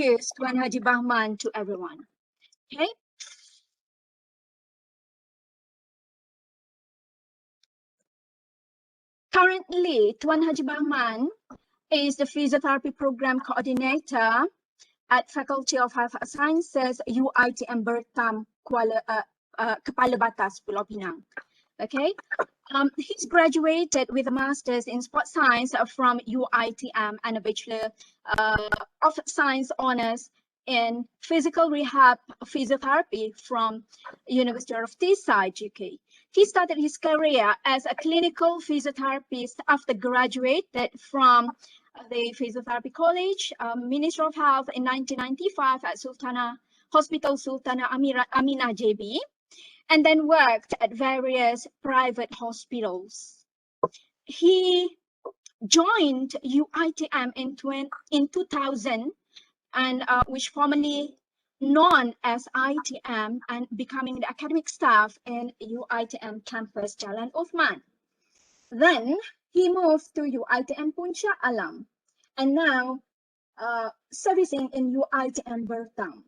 introduce Tuan Haji Bahman to everyone. Okay. Currently, Tuan Haji Bahman is the physiotherapy program coordinator at Faculty of Health Sciences, UITM Bertam, Kepala Batas, Pulau Pinang. Okay. He's graduated with a master's in sports science from UITM and a bachelor of science honors in physical rehab physiotherapy from University of Teesside, UK. He started his career as a clinical physiotherapist after graduated from the Physiotherapy College, Ministry of Health in 1995 at Hospital Sultanah Aminah JB, and then worked at various private hospitals. He joined UITM in 2000, and which formerly known as ITM, and becoming the academic staff in UITM campus Jalan Uthman. Then he moved to UITM Puncak Alam, and now servicing in UITM Bertam.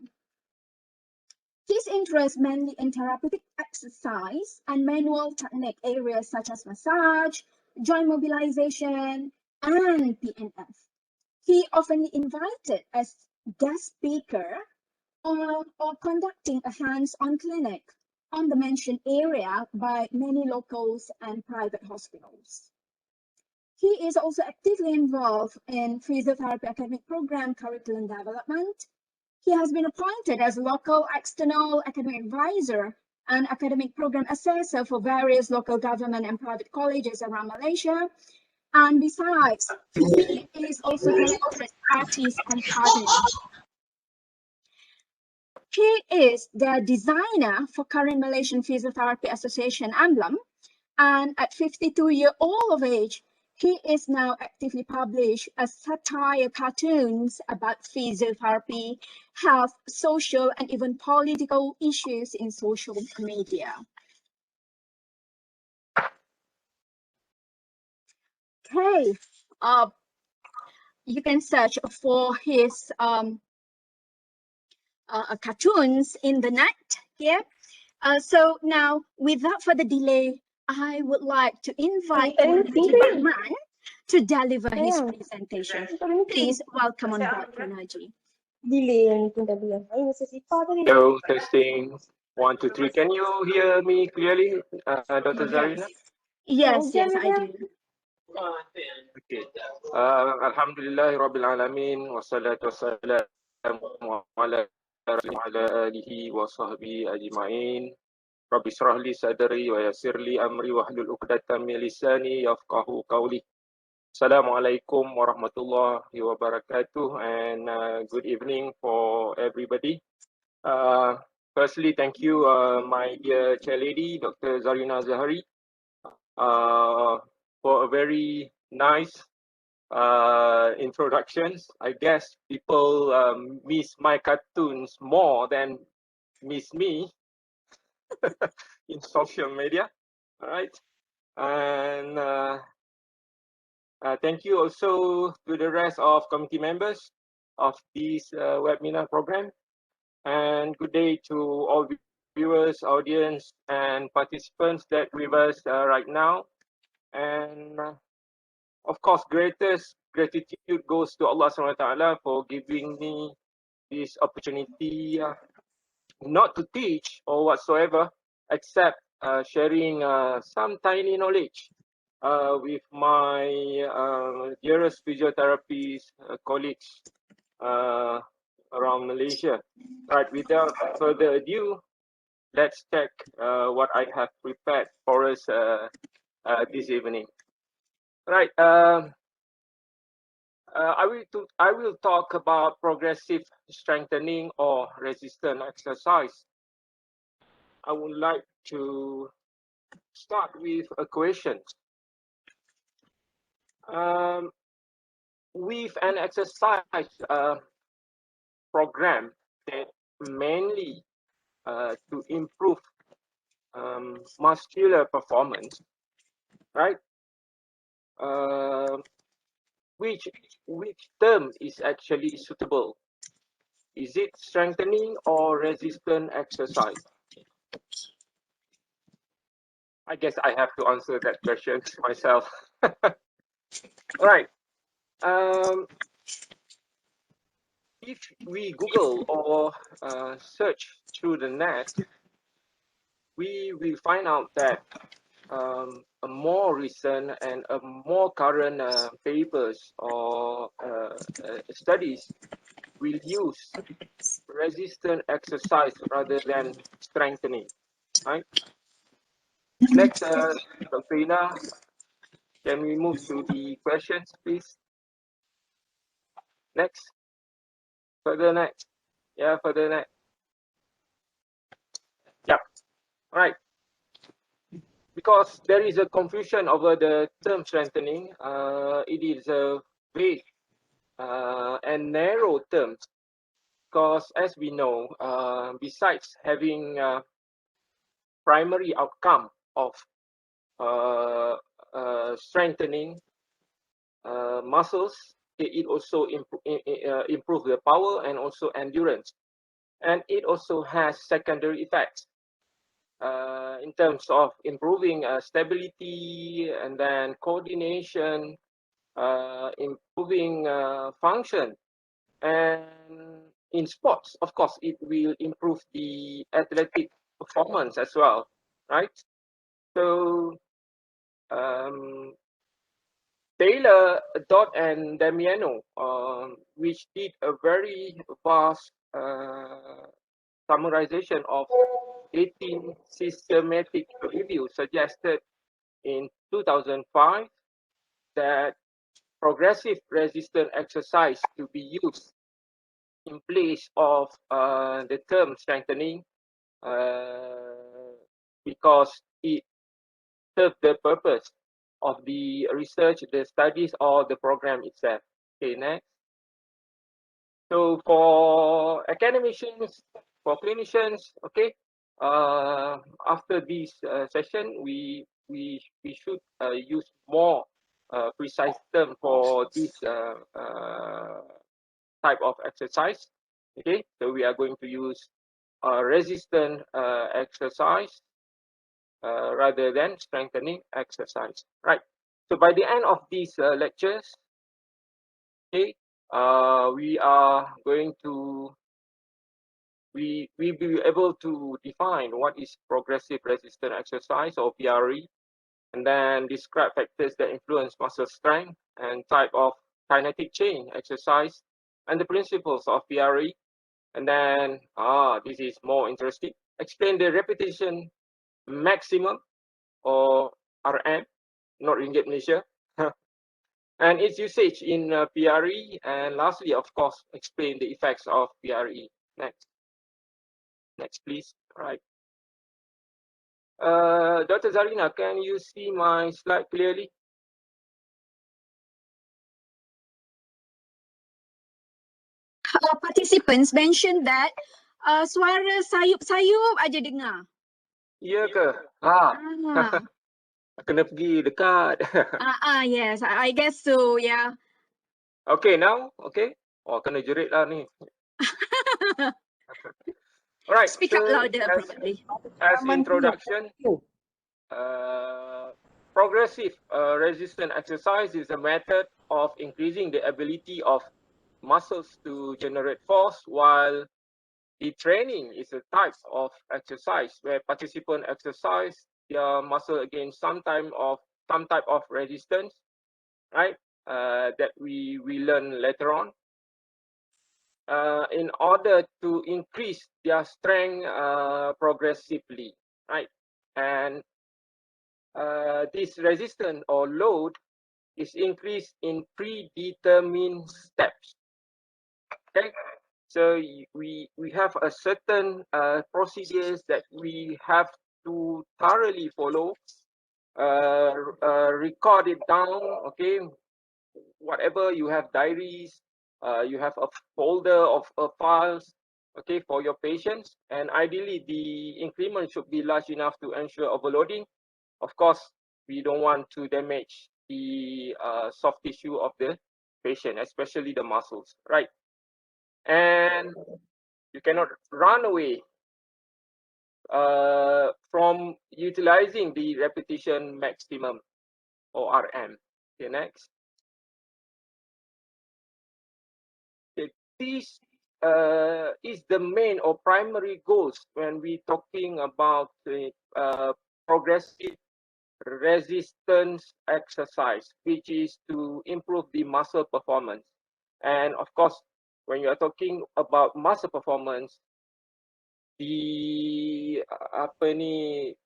His interest mainly in therapeutic exercise and manual technique areas such as massage, joint mobilization, and PNF. He often invited as guest speaker or conducting a hands-on clinic on the mentioned area by many locals and private hospitals. He is also actively involved in physiotherapy academic program curriculum development. He has been appointed as local external academic advisor and academic program assessor for various local government and private colleges around Malaysia. And besides, he is also very artist and partner. He is the designer for current Malaysian Physiotherapy Association emblem, and at 52-year-old of age, he is now actively published as satire cartoons about physiotherapy, health, social, and even political issues in social media. Okay, you can search for his cartoons in the net here. So now, without further delay, I would like to invite Haji Bahman to deliver his presentation. Please welcome on board, Haji. Hello, testing. 1, 2, 3. Can you hear me clearly, Dr. Zarina? Yes, I do. Okay. Alhamdulillah Rabbil Alamin wassalatu wassalamu ala alihi wa sahbihi ajma'in. Rabbi shrah li sadri wa yassir li amri wahlul 'uqdatam min lisani yafqahu qawli. Assalamualaikum warahmatullahi wabarakatuh, and good evening for everybody. Firstly, thank you, my dear chair lady, Dr. Zarina Zahari, for a very nice introductions. I guess people miss my cartoons more than miss me in social media. All right, and thank you also to the rest of committee members of this webinar program, and good day to all viewers, audience, and participants that with us right now. And of course, greatest gratitude goes to Allah SWT for giving me this opportunity not to teach or whatsoever, except sharing some tiny knowledge with my dearest physiotherapy colleagues around Malaysia. Right, without further ado, let's check what I have prepared for us this evening. Right, I will talk about progressive strengthening or resistance exercise. I would like to start with a question. With an exercise program that mainly to improve muscular performance, right? Which term is actually suitable Is it strengthening or resistance exercise? I guess I have to answer that question myself. All right. If we Google or search through the net, we will find out that a more recent and a more current papers or studies will use resistance exercise rather than strengthening, right? Next, Dr. Ina, can we move to the questions, please? Next. Further next. Yeah, further next. Yeah. All right. Because there is a confusion over the term strengthening. It is a vague and narrow term, because as we know, besides having primary outcome of strengthening muscles, it also improve the power and also endurance, and it also has secondary effects in terms of improving stability and then coordination, improving function, and in sports, of course, it will improve the athletic performance as well, right? So Taylor, Dodd, and Damiano, which did a very vast summarization of 18 systematic reviews, suggested in 2005 that progressive resistance exercise to be used in place of the term strengthening because it serves the purpose of the research, the studies, or the program itself. Okay, next. So for academicians, for clinicians, okay, after this session, we should use more precise term for this type of exercise. Okay, so we are going to use resistance exercise rather than strengthening exercise. Right. So by the end of these lectures, okay, we are going to we will be able to define what is progressive resistance exercise or PRE, and then describe factors that influence muscle strength and type of kinetic chain exercise and the principles of PRE. And then, this is more interesting, explain the repetition maximum or RM, not Ringgit Malaysia, and its usage in PRE. And lastly, of course, explain the effects of PRE. Next. Next, please. All right. Dr. Zarina, can you see my slide clearly? Participants mentioned that suara sayup-sayup aja dengar. Ya ke? Kena pergi dekat. Yes, I guess so, yeah. Okay, now, okay. Oh, kena jerit lah ni. All right. Speak so up louder, probably. As introduction, progressive resistance exercise is a method of increasing the ability of muscles to generate force, while the training is a type of exercise where participants exercise their muscle against some type of resistance, right? That we learn later on. In order to increase their strength progressively, right? And this resistance or load is increased in predetermined steps. Okay, so we have a certain procedures that we have to thoroughly follow, record it down. Okay, whatever you have diaries, you have a folder of files, okay, for your patients, and ideally the increment should be large enough to ensure overloading. Of course, we don't want to damage the soft tissue of the patient, especially the muscles, right? And You cannot run away from utilizing the repetition maximum or RM. Okay, next. Okay, this is the main or primary goals when we talking about the progressive resistance exercise, which is to improve the muscle performance. And of course, when you are talking about muscle performance, the apa ni,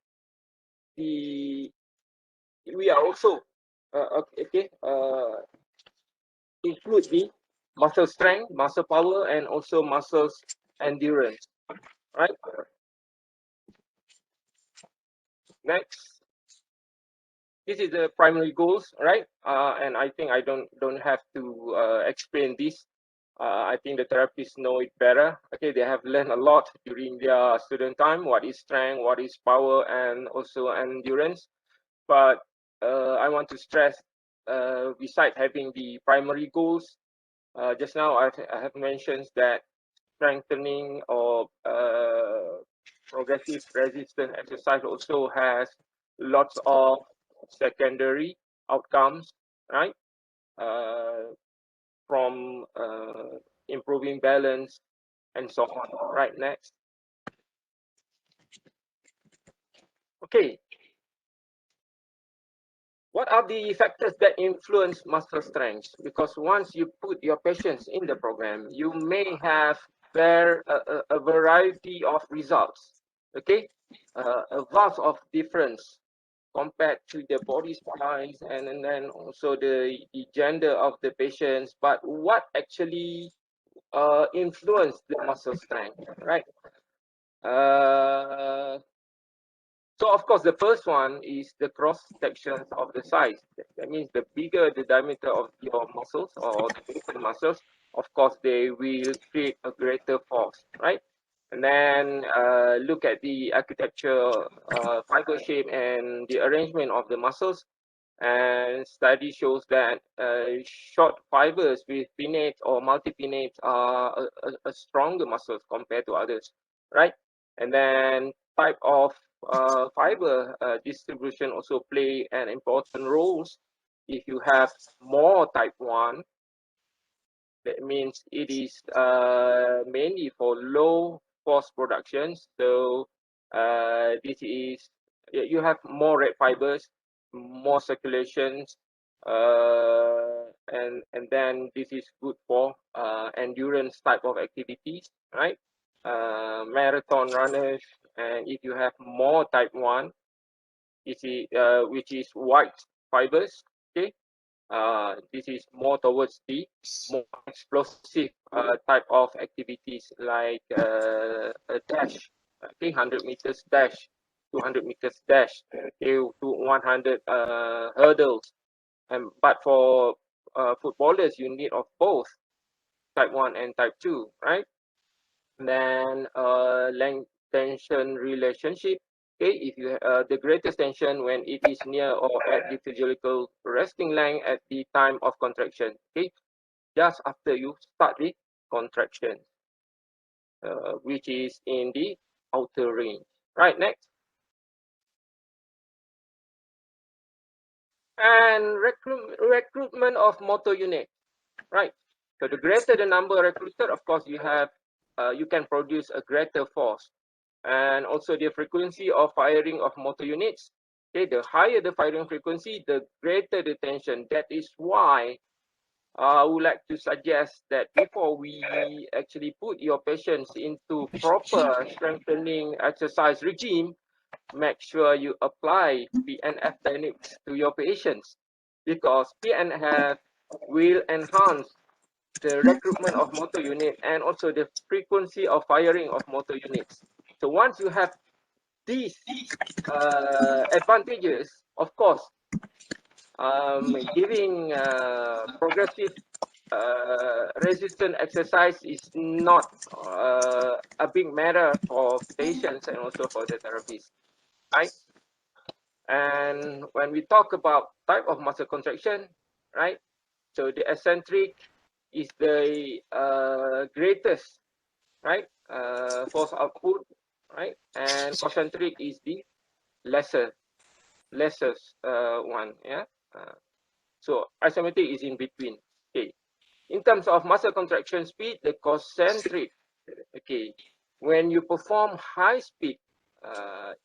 the we are also include the muscle strength, muscle power, and also muscles endurance. Right. Next. This is the primary goals, right? And I think I don't have to explain this. I think the therapists know it better. Okay, they have learned a lot during their student time. What is strength? What is power? And also endurance. But I want to stress, besides having the primary goals, just now I have mentioned that strengthening or progressive resistance exercise also has lots of secondary outcomes, right? From improving balance and so on. Right, next. Okay. What are the factors that influence muscle strength? Because once you put your patients in the program, you may have a variety of results. Okay, a vast of difference compared to the body size and then also the gender of the patients. But what actually influence the muscle strength, right? So of course, the first one is the cross sections of the size. That means the bigger the diameter of your muscles or the bigger the muscles, of course, they will create a greater force, right? And then look at the architecture, fiber shape, and the arrangement of the muscles. And study shows that short fibers with pinnates or multi-pinnates are a stronger muscles compared to others, right? And then type of fiber distribution also play an important role. If you have more type 1, that means it is mainly for low force production. So this is, you have more red fibers, more circulations, and then this is good for endurance type of activities, right? Marathon runners, and if you have more type 1, which is white fibers, okay, this is more towards the more explosive type of activities like a dash, okay, 100 meters dash, 200 meters dash, to 100 hurdles. But for footballers, you need of both type 1 and type 2, right? And then length tension relationship. Okay, if you the greatest tension when it is near or at the physiological resting length at the time of contraction. Okay, just after you start the contraction, which is in the outer range. Right, next. And recruitment of motor unit. Right. So the greater the number recruited, of course, you can produce a greater force. And also the frequency of firing of motor units. Okay, the higher the firing frequency, the greater the tension. That is why I would like to suggest that before we actually put your patients into proper strengthening exercise regime, make sure you apply PNF techniques to your patients, because PNF will enhance the recruitment of motor unit and also the frequency of firing of motor units. So once you have these advantages, of course, giving progressive resistant exercise is not a big matter for patients and also for the therapists, right? And when we talk about type of muscle contraction, right? So the eccentric is the greatest right? Force output, right? And concentric is the lesser one, yeah. So isometric is in between. Okay. In terms of muscle contraction speed, the concentric, okay, when you perform high speed,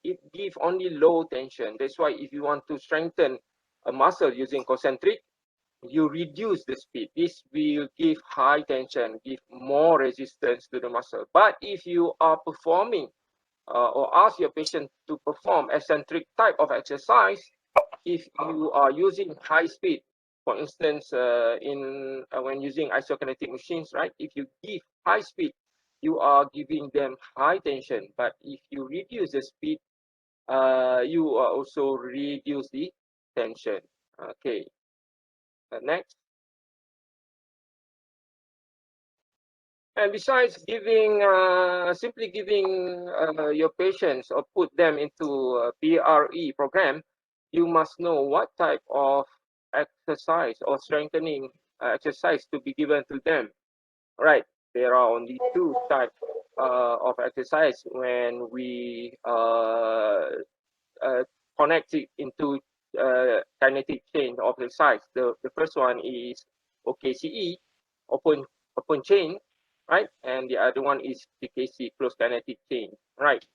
it gives only low tension. That's why if you want to strengthen a muscle using concentric, you reduce the speed. This will give high tension, give more resistance to the muscle. But if you are performing or ask your patient to perform eccentric type of exercise, if you are using high speed, for instance, when using isokinetic machines, right? If you give high speed, you are giving them high tension. But if you reduce the speed, you are also reduce the tension. Okay. Next. And besides giving, simply giving your patients or put them into a PRE program, you must know what type of exercise or strengthening exercise to be given to them. Right. There are only two types of exercise when we connect it into kinetic chain of exercise. The first one is OKCE, open chain, right? And the other one is PKC, closed kinetic chain, right?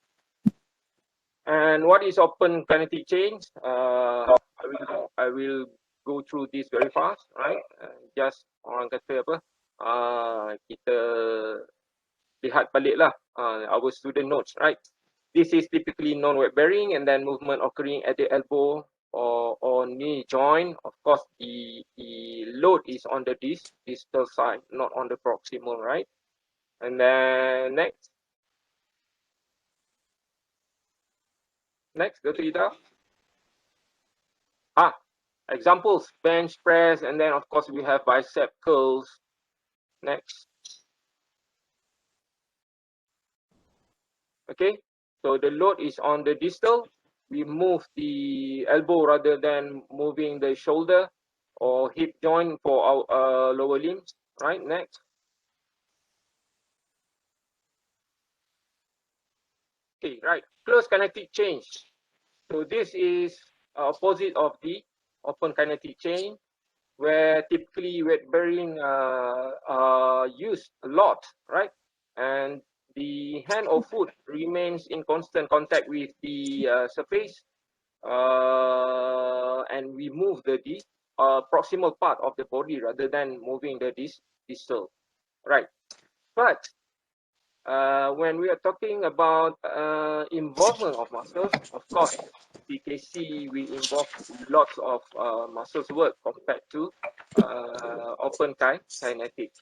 And what is open kinetic chain? I will go through this very fast, right? Just orang kata apa? Kita lihat balik lah our student notes, right? This is typically non-weight bearing, and then movement occurring at the elbow or knee joint. Of course, the load is on the distal side, not on the proximal, right? And then next, go to Ida. Examples: bench press, and then of course we have bicep curls. Next. Okay, so the load is on the distal. We move the elbow rather than moving the shoulder or hip joint for our lower limbs, right? Next. Okay, right. Closed kinetic chain. So this is opposite of the open kinetic chain, where typically weight bearing are used a lot, right? And the hand or foot remains in constant contact with the surface, and we move the proximal part of the body rather than moving the distal, right? But when we are talking about involvement of muscles, of course, PKC will involve lots of muscles work compared to open kinetic.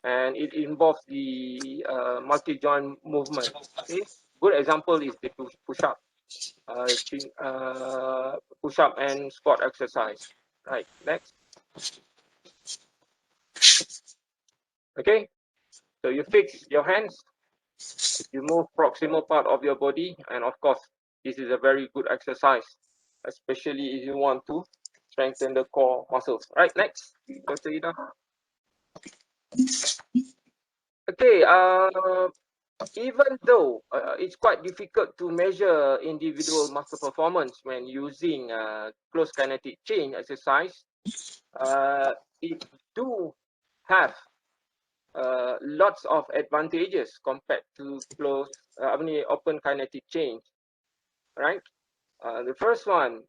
And it involves the multi-joint movement. Okay? Good example is the push-up. Push-up and squat exercise. Right, next. Okay, so you fix your hands, you move proximal part of your body, and of course, this is a very good exercise, especially if you want to strengthen the core muscles. Right, next, Dr. Ida. Okay, even though it's quite difficult to measure individual muscle performance when using closed kinetic chain exercise, it do have lots of advantages compared to open kinetic chain, right? The first one,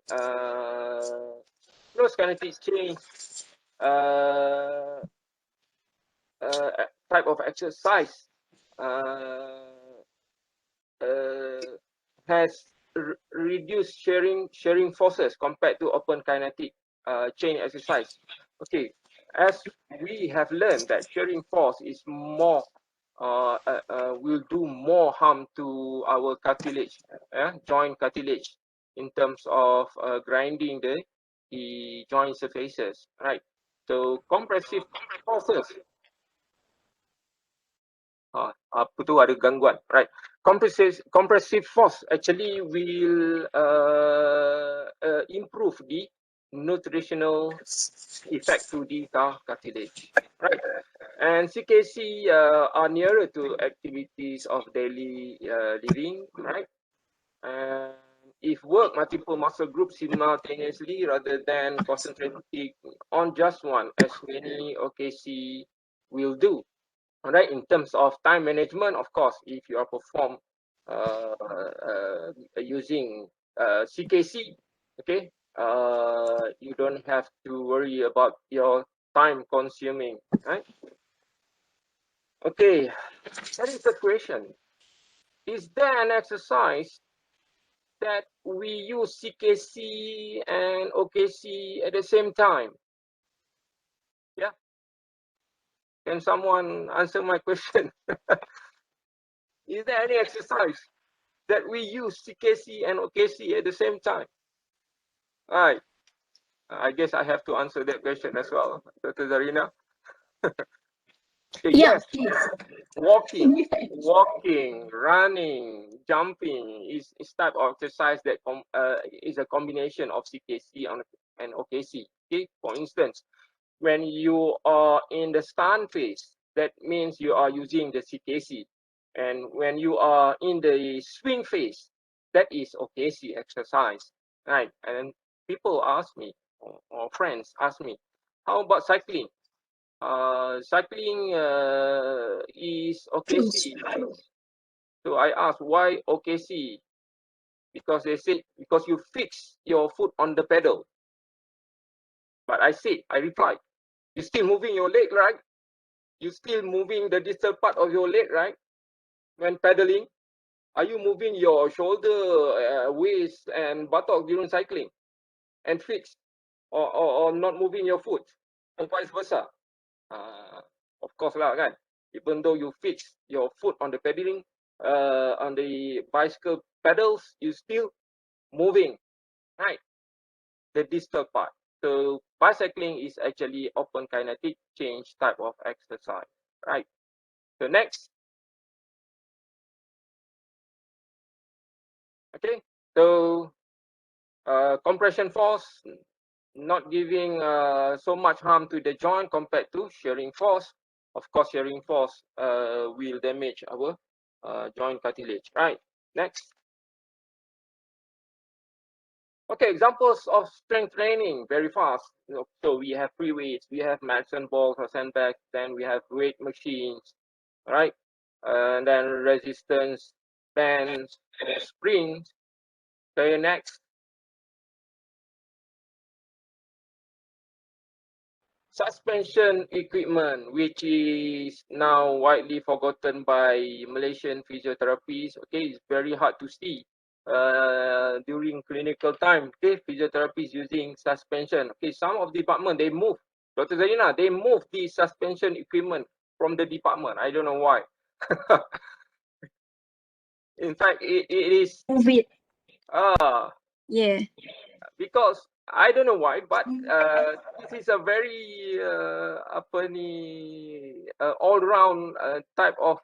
closed kinetic chain type of exercise has reduced shearing forces compared to open kinetic chain exercise. Okay, as we have learned that shearing force is more will do more harm to our cartilage, joint cartilage, in terms of grinding the joint surfaces, right? So compressive forces. Apa tu ada gangguan, right? Compressive force actually will improve the nutritional effect to the cartilage, right? And CKC are nearer to activities of daily living, right? And if work multiple muscle groups simultaneously rather than concentrating on just one, as many OKC will do. All right, in terms of time management, of course, if you are perform using CKC, okay, you don't have to worry about your time consuming, right? Okay, that is the question. Is there an exercise that we use CKC and OKC at the same time? Yeah. Can someone answer my question? Is there any exercise that we use CKC and OKC at the same time? All right. I guess I have to answer that question as well, Dr. Zarina. Okay, Yeah, yes, please. walking, Yes. walking, running, jumping is type of exercise that is a combination of CKC and OKC. Okay, for instance, when you are in the stun phase, that means you are using the CKC. And when you are in the swing phase, that is OKC exercise, right? And people ask me, or friends ask me, how about cycling? Cycling is OKC. So I asked, why OKC? Because they say, because you fix your foot on the pedal. But I replied, you're still moving your leg, right? You're still moving the distal part of your leg, right? When pedaling, are you moving your shoulder, waist, and buttock during cycling and fix, or not moving your foot, and vice versa? Of course lah, kan? Even though you fix your foot on the pedaling, on the bicycle pedals, you still moving, right? The distal part. So bicycling is actually open kinetic change type of exercise, right? So next, okay. So compression force not giving so much harm to the joint compared to shearing force. Of course, shearing force will damage our joint cartilage, right? Next. Okay, examples of strength training very fast. So we have free weights, we have medicine balls or sandbags, then we have weight machines, right? And then resistance bands, springs. Okay, next. Suspension equipment, which is now widely forgotten by Malaysian physiotherapists. Okay, it's very hard to see during clinical time. Okay, physiotherapists using suspension. Okay, some of the department they move. Dr. Zarina, they move the suspension equipment from the department. I don't know why. In fact, it is. Move it. Yeah. Because I don't know why, but this is a very all-round type of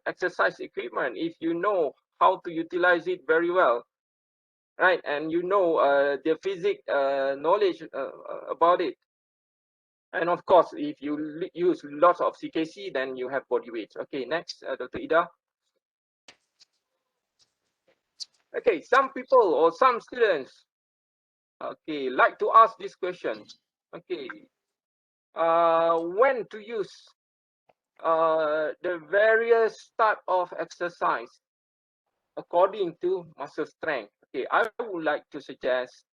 exercise equipment. If you know how to utilize it very well, right, and you know the physics knowledge about it, and of course, if you use lots of CKC, then you have body weights. Okay, next, Dr. Ida. Okay, some people or some students, okay, like to ask this question. Okay, when to use the various type of exercise according to muscle strength. Okay, I would like to suggest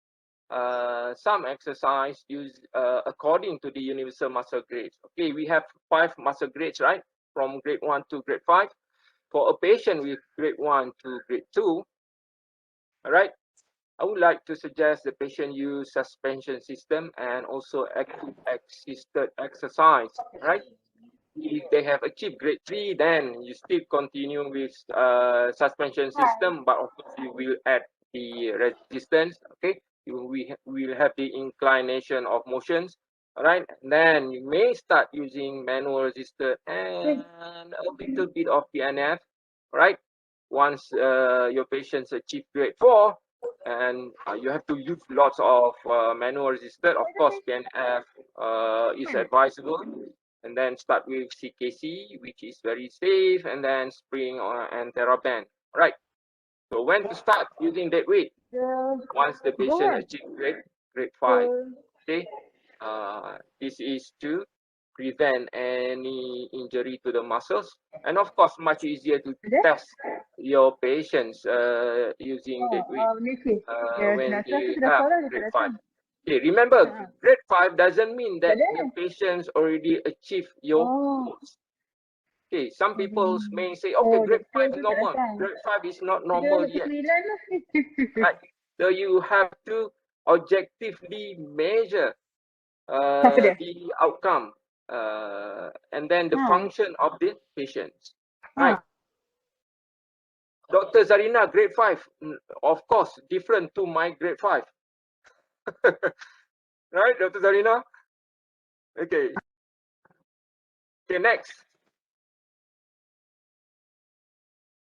some exercise used according to the universal muscle grades. Okay, we have 5 muscle grades, right? From grade 1 to grade 5. For a patient with grade 1 to grade 2, all right, I would like to suggest the patient use suspension system and also active assisted exercise, right? If they have achieved grade 3, then you still continue with suspension system, but of course you will add the resistance. Okay, we will have the inclination of motions. All right, then you may start using manual resistor and a little bit of PNF. Right, once your patients achieve grade 4, and you have to use lots of manual resistor. Of course, PNF is advisable. and then start with CKC, which is very safe, and then Spring and TheraBand. Right. So when to start using dead weight? Once the patient achieves grade 5. Okay. This is to prevent any injury to the muscles, and of course, much easier to test your patients using dead weight when they have grade 5. Okay, remember, grade 5 doesn't mean that the patients already achieved your goals. Okay, some people may say, okay, grade 5 is normal. Grade 5 is not normal yet. Right. So you have to objectively measure the outcome and then the function of the patients. Right. Dr. Zarina, grade 5, of course, different to my grade 5. Right, Dr. Zarina? Okay. Okay, next.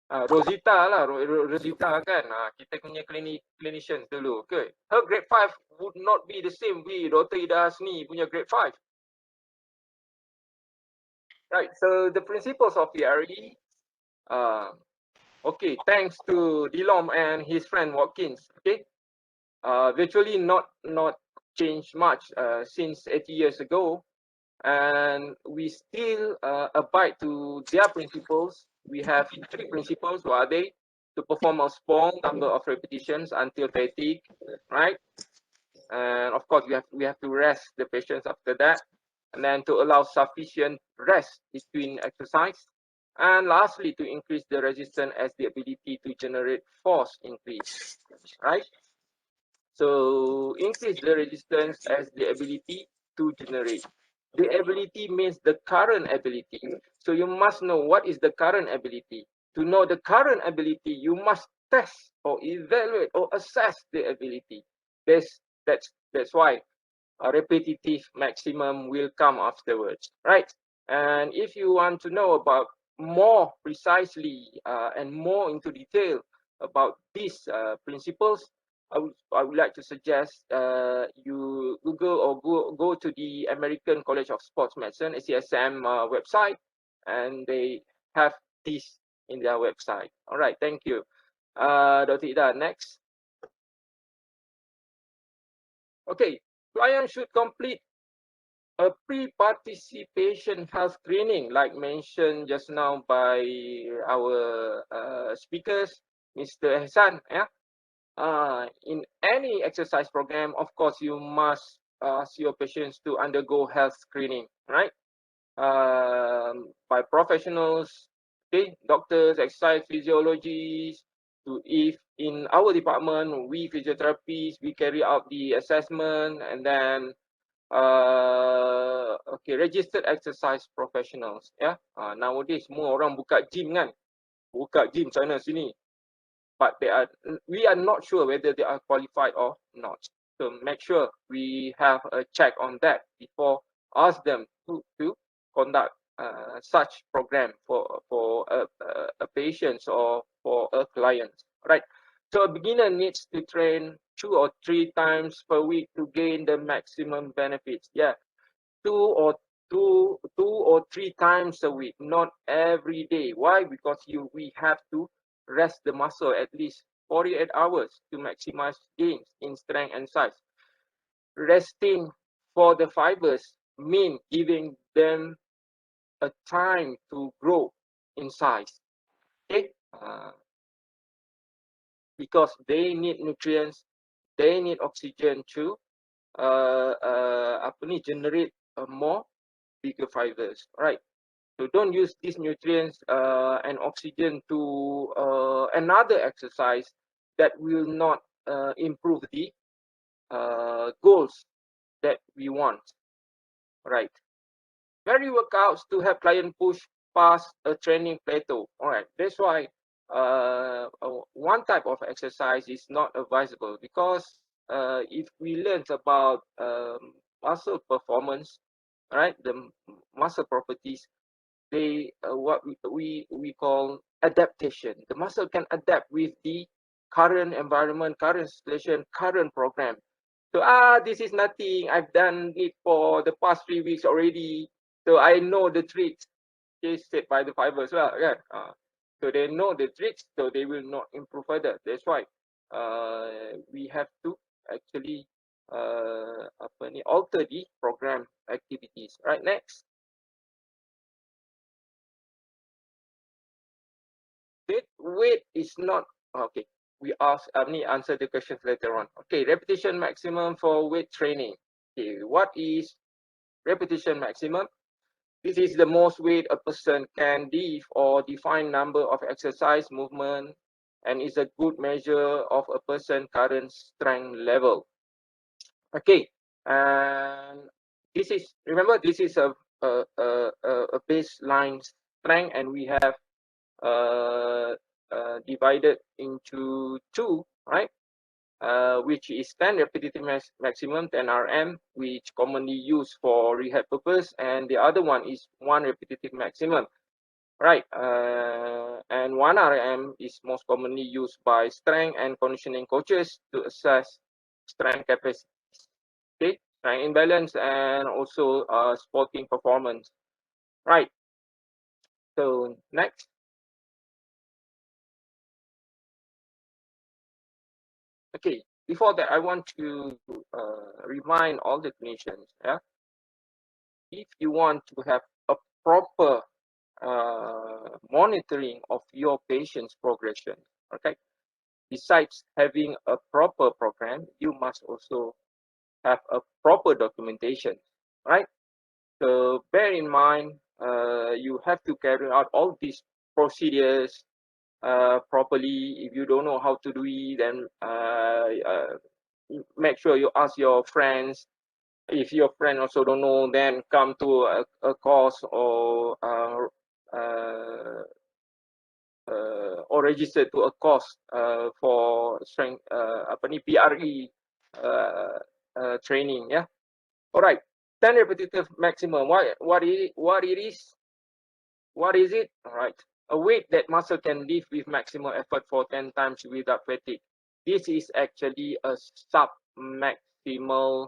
Rosita lah, Rosita kan. Kita punya clinicians dulu. Okay. Her grade 5 would not be the same with Dr. Ida Hasni punya grade 5. Right, so the principles of PRE, okay, thanks to Dilom and his friend Watkins, okay, virtually not changed much since 80 years ago, and we still abide to their principles. We have 3 principles. What are they? To perform a small number of repetitions until fatigue, right? And of course, we have to rest the patients after that, and then to allow sufficient rest between exercise. And lastly, to increase the resistance as the ability to generate force increase, right? So increase the resistance as the ability to generate. The ability means the current ability. So you must know what is the current ability. To know the current ability, you must test or evaluate or assess the ability. That's why a repetitive maximum will come afterwards, right? And if you want to know about more precisely and more into detail about these principles, I would like to suggest you Google or go to the American College of Sports Medicine, ACSM website, and they have this in their website. All right, thank you. Dr. Ida, next. Okay, clients should complete a pre-participation health screening, like mentioned just now by our speakers, Mr. Hassan. Yeah. In any exercise program, of course, you must ask your patients to undergo health screening, right? By professionals, okay, doctors, exercise physiologists. If in our department, we physiotherapists, we carry out the assessment, and then okay, registered exercise professionals. Yeah, nowadays semua orang buka gym kan, buka gym sana sini. But we are not sure whether they are qualified or not. So make sure we have a check on that before ask them to conduct such program for a patient or for a client, right? So a beginner needs to train 2 or 3 times per week to gain the maximum benefits. Yeah, 2 or 3 times a week, not every day. Why? Because we have to rest the muscle at least 48 hours to maximize gains in strength and size. Resting for the fibers mean giving them a time to grow in size. Okay? Because they need nutrients, they need oxygen to generate more bigger fibers, right? So don't use these nutrients and oxygen to another exercise that will not improve the goals that we want, right? Very workouts to help client push past a training plateau. All right, that's why one type of exercise is not advisable, because if we learn about muscle performance, right, the muscle properties, they what we call adaptation. The muscle can adapt with the current environment, current situation, current program. So this is nothing. I've done it for the past 3 weeks already. So I know the tricks said by the fiber as well, kan? So they know the tricks, so they will not improve further. That's why we have to actually alter the program activities. Right, next. Weight is not okay. We answer the questions later on. Okay, repetition maximum for weight training. Okay, what is repetition maximum? This is the most weight a person can lift or define number of exercise movement, and is a good measure of a person's current strength level. Okay, and this is, remember, this is a baseline strength, and we have divided into two, right? Which is 10 repetitive maximum, 10 RM, which commonly used for rehab purpose, and the other one is 1 repetitive maximum, right? And 1 RM is most commonly used by strength and conditioning coaches to assess strength capacity, okay, strength imbalance, and also sporting performance, right? So next. Okay, before that, I want to remind all the clinicians, yeah, if you want to have a proper monitoring of your patient's progression, okay, besides having a proper program, you must also have a proper documentation, right? So bear in mind, you have to carry out all these procedures properly. If you don't know how to do it, then make sure you ask your friends. If your friend also don't know, then come to a course or register to a course for strength PRE training, yeah. All right, 10 repetitive maximum. What is it? All right, a weight that muscle can lift with maximum effort for 10 times without fatigue. This is actually a sub-maximal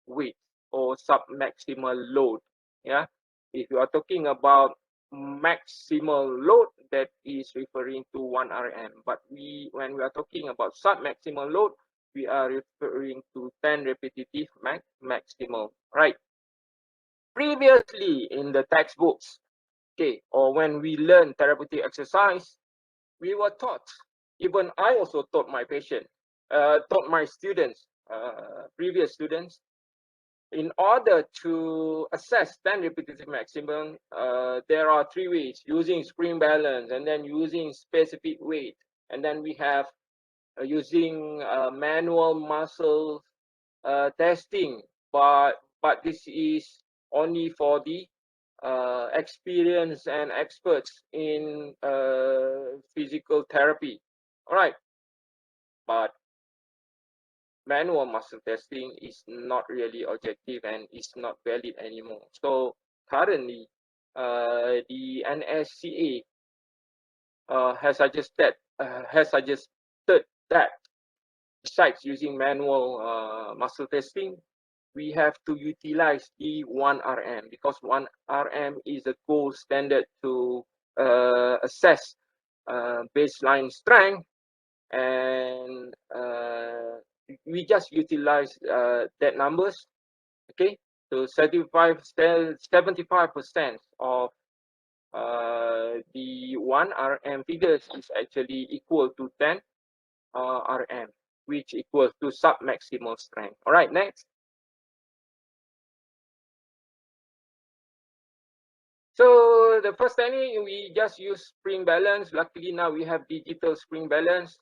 weight or sub-maximal load. Yeah, if you are talking about maximal load, that is referring to 1 RM. But when we are talking about sub-maximal load, we are referring to 10 repetitive maximal, right? Previously in the textbooks, okay, or when we learn therapeutic exercise, we were taught, even I also taught my patient, taught my students, previous students, in order to assess 10 repetitive maximum, there are 3 ways: using spring balance, and then using specific weight, and then we have using manual muscle testing. But this is only for the experienced and experts in physical therapy. All right, but manual muscle testing is not really objective and is not valid anymore. So currently, the NSCA has suggested that besides using manual muscle testing, we have to utilize the 1 RM, because 1 RM is a gold standard to assess baseline strength, and we just utilize that numbers, okay? So 75% of the 1 RM figures is actually equal to 10 RM, which equals to sub-maximal strength. All right, next. So the first technique, we just use spring balance. Luckily now we have digital spring balance.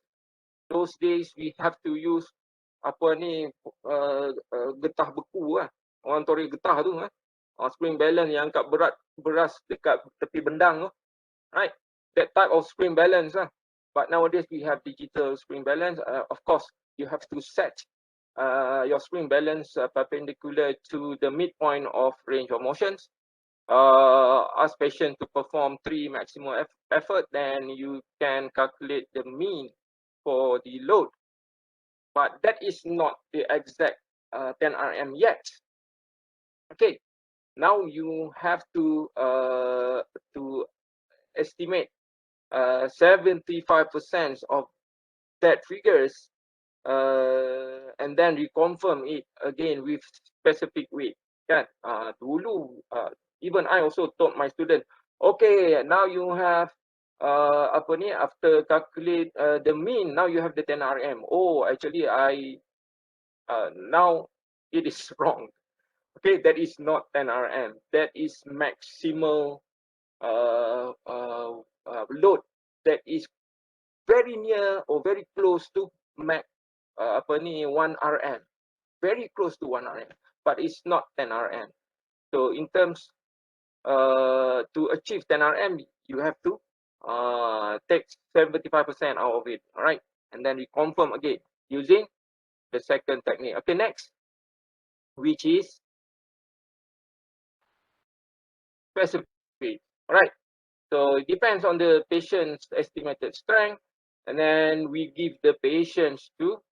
Those days we have to use apa ni getah beku lah. Orang tori getah tu spring balance yang angkat beras dekat tepi bendang tu. Right? That type of spring balance lah. But nowadays we have digital spring balance. Of course, you have to set your spring balance perpendicular to the midpoint of range of motions. Ask patient to perform 3 maximum effort, then you can calculate the mean for the load. But that is not the exact 10 RM yet. Okay, now you have to estimate 75% of that figures, and then reconfirm it again with specific weight. Kan? Dulu, even I also told my student, okay, now you have apa ni, after calculate the mean, now you have the 10 RM. Oh, actually I now it is wrong. Okay, that is not 10 RM. That is maximal load that is very near or very close to max apa ni 1 RM. Very close to 1 RM, but it's not 10 RM. So in terms to achieve 10 RM, you have to take 75% out of it, all right? And then we confirm again using the second technique. Okay, next, which is specific, all right? So it depends on the patient's estimated strength, and then we give the patients to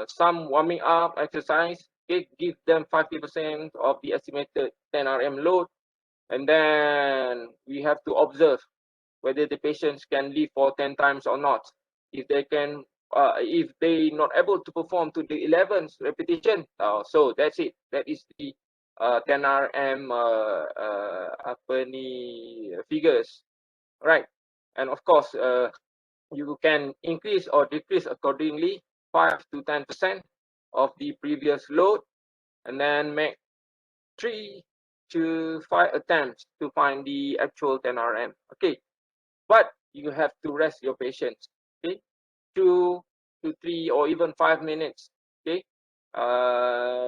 some warming up exercise. Okay, give them 50% of the estimated 10 RM load, and then we have to observe whether the patients can lift for 10 times or not. If they can, if they not able to perform to the 11th repetition, so that's it. That is the 10 RM apa ni figures, right? And of course, you can increase or decrease accordingly, 5 to 10% of the previous load, and then make 3 to 5 attempts to find the actual 10 RM. Okay, but you have to rest your patients. Okay, 2 to 3 or even 5 minutes. Okay,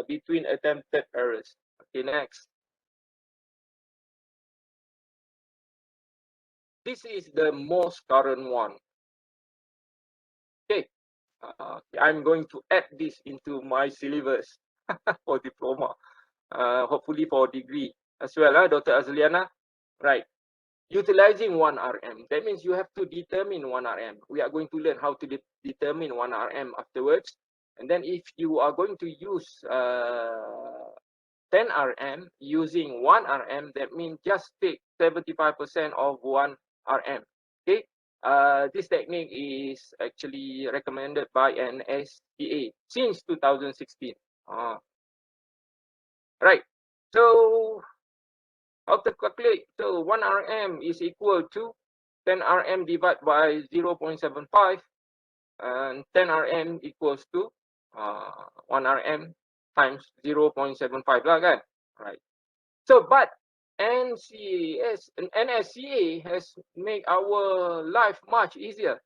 between attempted errors. Okay, next. This is the most current one. Okay, I'm going to add this into my syllabus for diploma, hopefully for degree as well, Dr. Azliana. Right. Utilizing 1 RM. That means you have to determine 1 RM. We are going to learn how to determine 1 RM afterwards. And then if you are going to use 10 RM using 1 RM, that means just take 75% of 1 RM. Okay. This technique is actually recommended by an SPA since 2016. Right. So how to calculate? So 1 RM is equal to 10 RM divided by 0.75, and 10 RM equals to 1 RM times 0.75 lah kan? Right. So but NSCA has made our life much easier.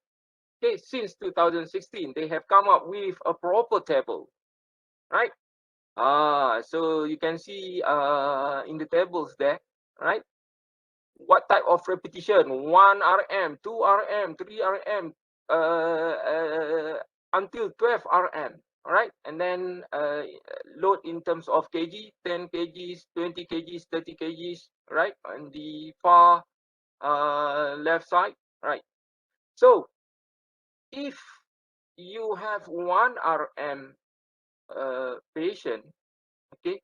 Okay, since 2016, they have come up with a proper table, right? So you can see in the tables there, right? What type of repetition? 1 RM, 2 RM, 3 RM, until 12 RM. All right, and then load in terms of kg, 10 kgs, 20 kgs, 30 kgs, right? On the far left side, right? So if you have 1 RM patient, okay,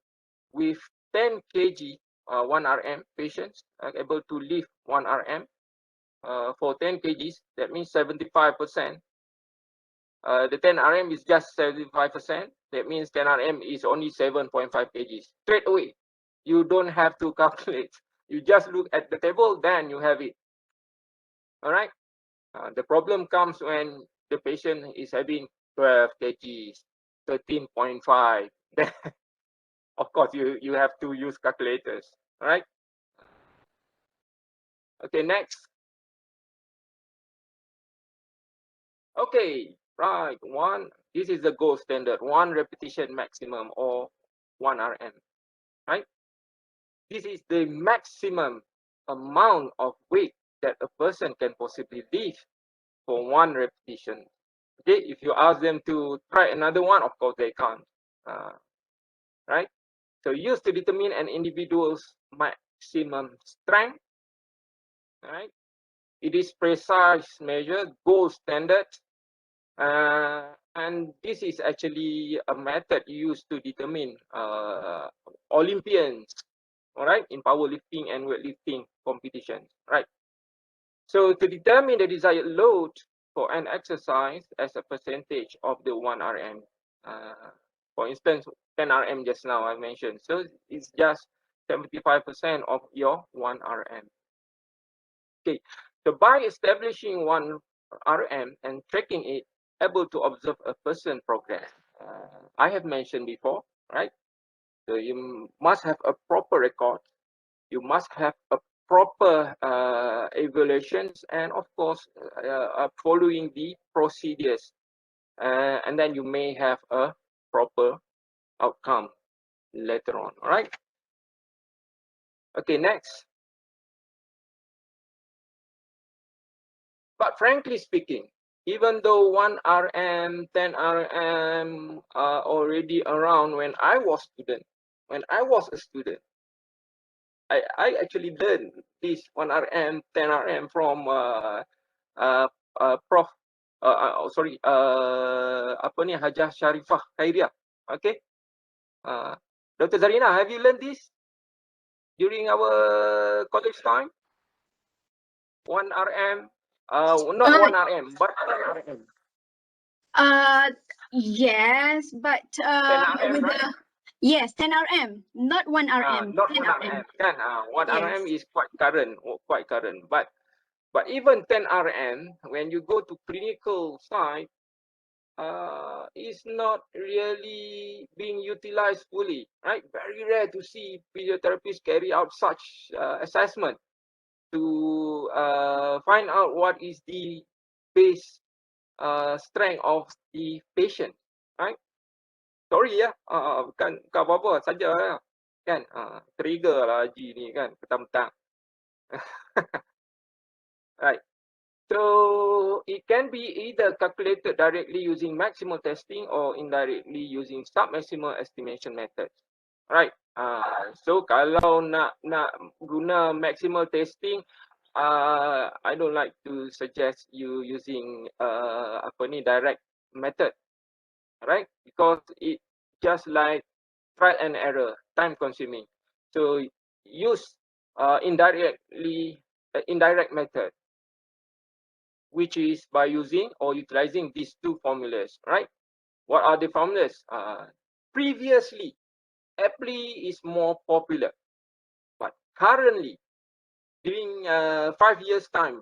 with 10 kg 1 RM patients are able to lift 1 RM for 10 kgs, that means 75%. The 10 RM is just 75%. That means 10 RM is only 7.5 kgs. Straight away, you don't have to calculate. You just look at the table, then you have it. All right. The problem comes when the patient is having 12 kgs, 13.5. Then, of course, you have to use calculators. All right. Okay, next. Okay, right. This is the gold standard, 1 repetition maximum or 1 RM, right? This is the maximum amount of weight that a person can possibly lift for 1 repetition. Okay, if you ask them to try another one, of course they can't, right? So used to determine an individual's maximum strength, right? It is precise measure, gold standard, And this is actually a method used to determine Olympians, all right, in powerlifting and weightlifting competitions, right? So to determine the desired load for an exercise as a percentage of the 1 RM, for instance, 10 RM just now I mentioned, so it's just 75% of your 1 RM. Okay, so by establishing 1 RM and tracking it, able to observe a person progress. I have mentioned before, right? So you must have a proper record. You must have a proper evaluations, and of course, following the procedures. And then you may have a proper outcome later on. All right. Okay, next. But frankly speaking, even though 1 RM, 10 RM are already around when I was a student, I actually learned this 1 RM, 10 RM from Prof. Apa ni, Hajah Sharifah Khairiah. Okay. Dr. Zarina, have you learned this during our college time? 1 RM, not 1 RM, but 10 RM. Yes, but 10 RM, with right? the yes, 10 RM, not 1 RM. Not 10 1 RM. Kan? 1 Yes. RM is quite current. But even 10 RM, when you go to clinical side, is not really being utilized fully, right? Very rare to see physiotherapists carry out such assessment to find out what is the base strength of the patient, right? Sorry ya, bukan apa-apa saja lah. Kan, trigger lah Haji ni kan, petang-petang. Right. So it can be either calculated directly using maximal testing or indirectly using sub-maximal estimation methods. Right. So kalau nak guna maximal testing, I don't like to suggest you using direct method, right? Because it just like trial and error, time consuming. So use indirect method, which is by using or utilizing these two formulas, right? What are the formulas? Previously, Apply is more popular, but currently, during 5 years time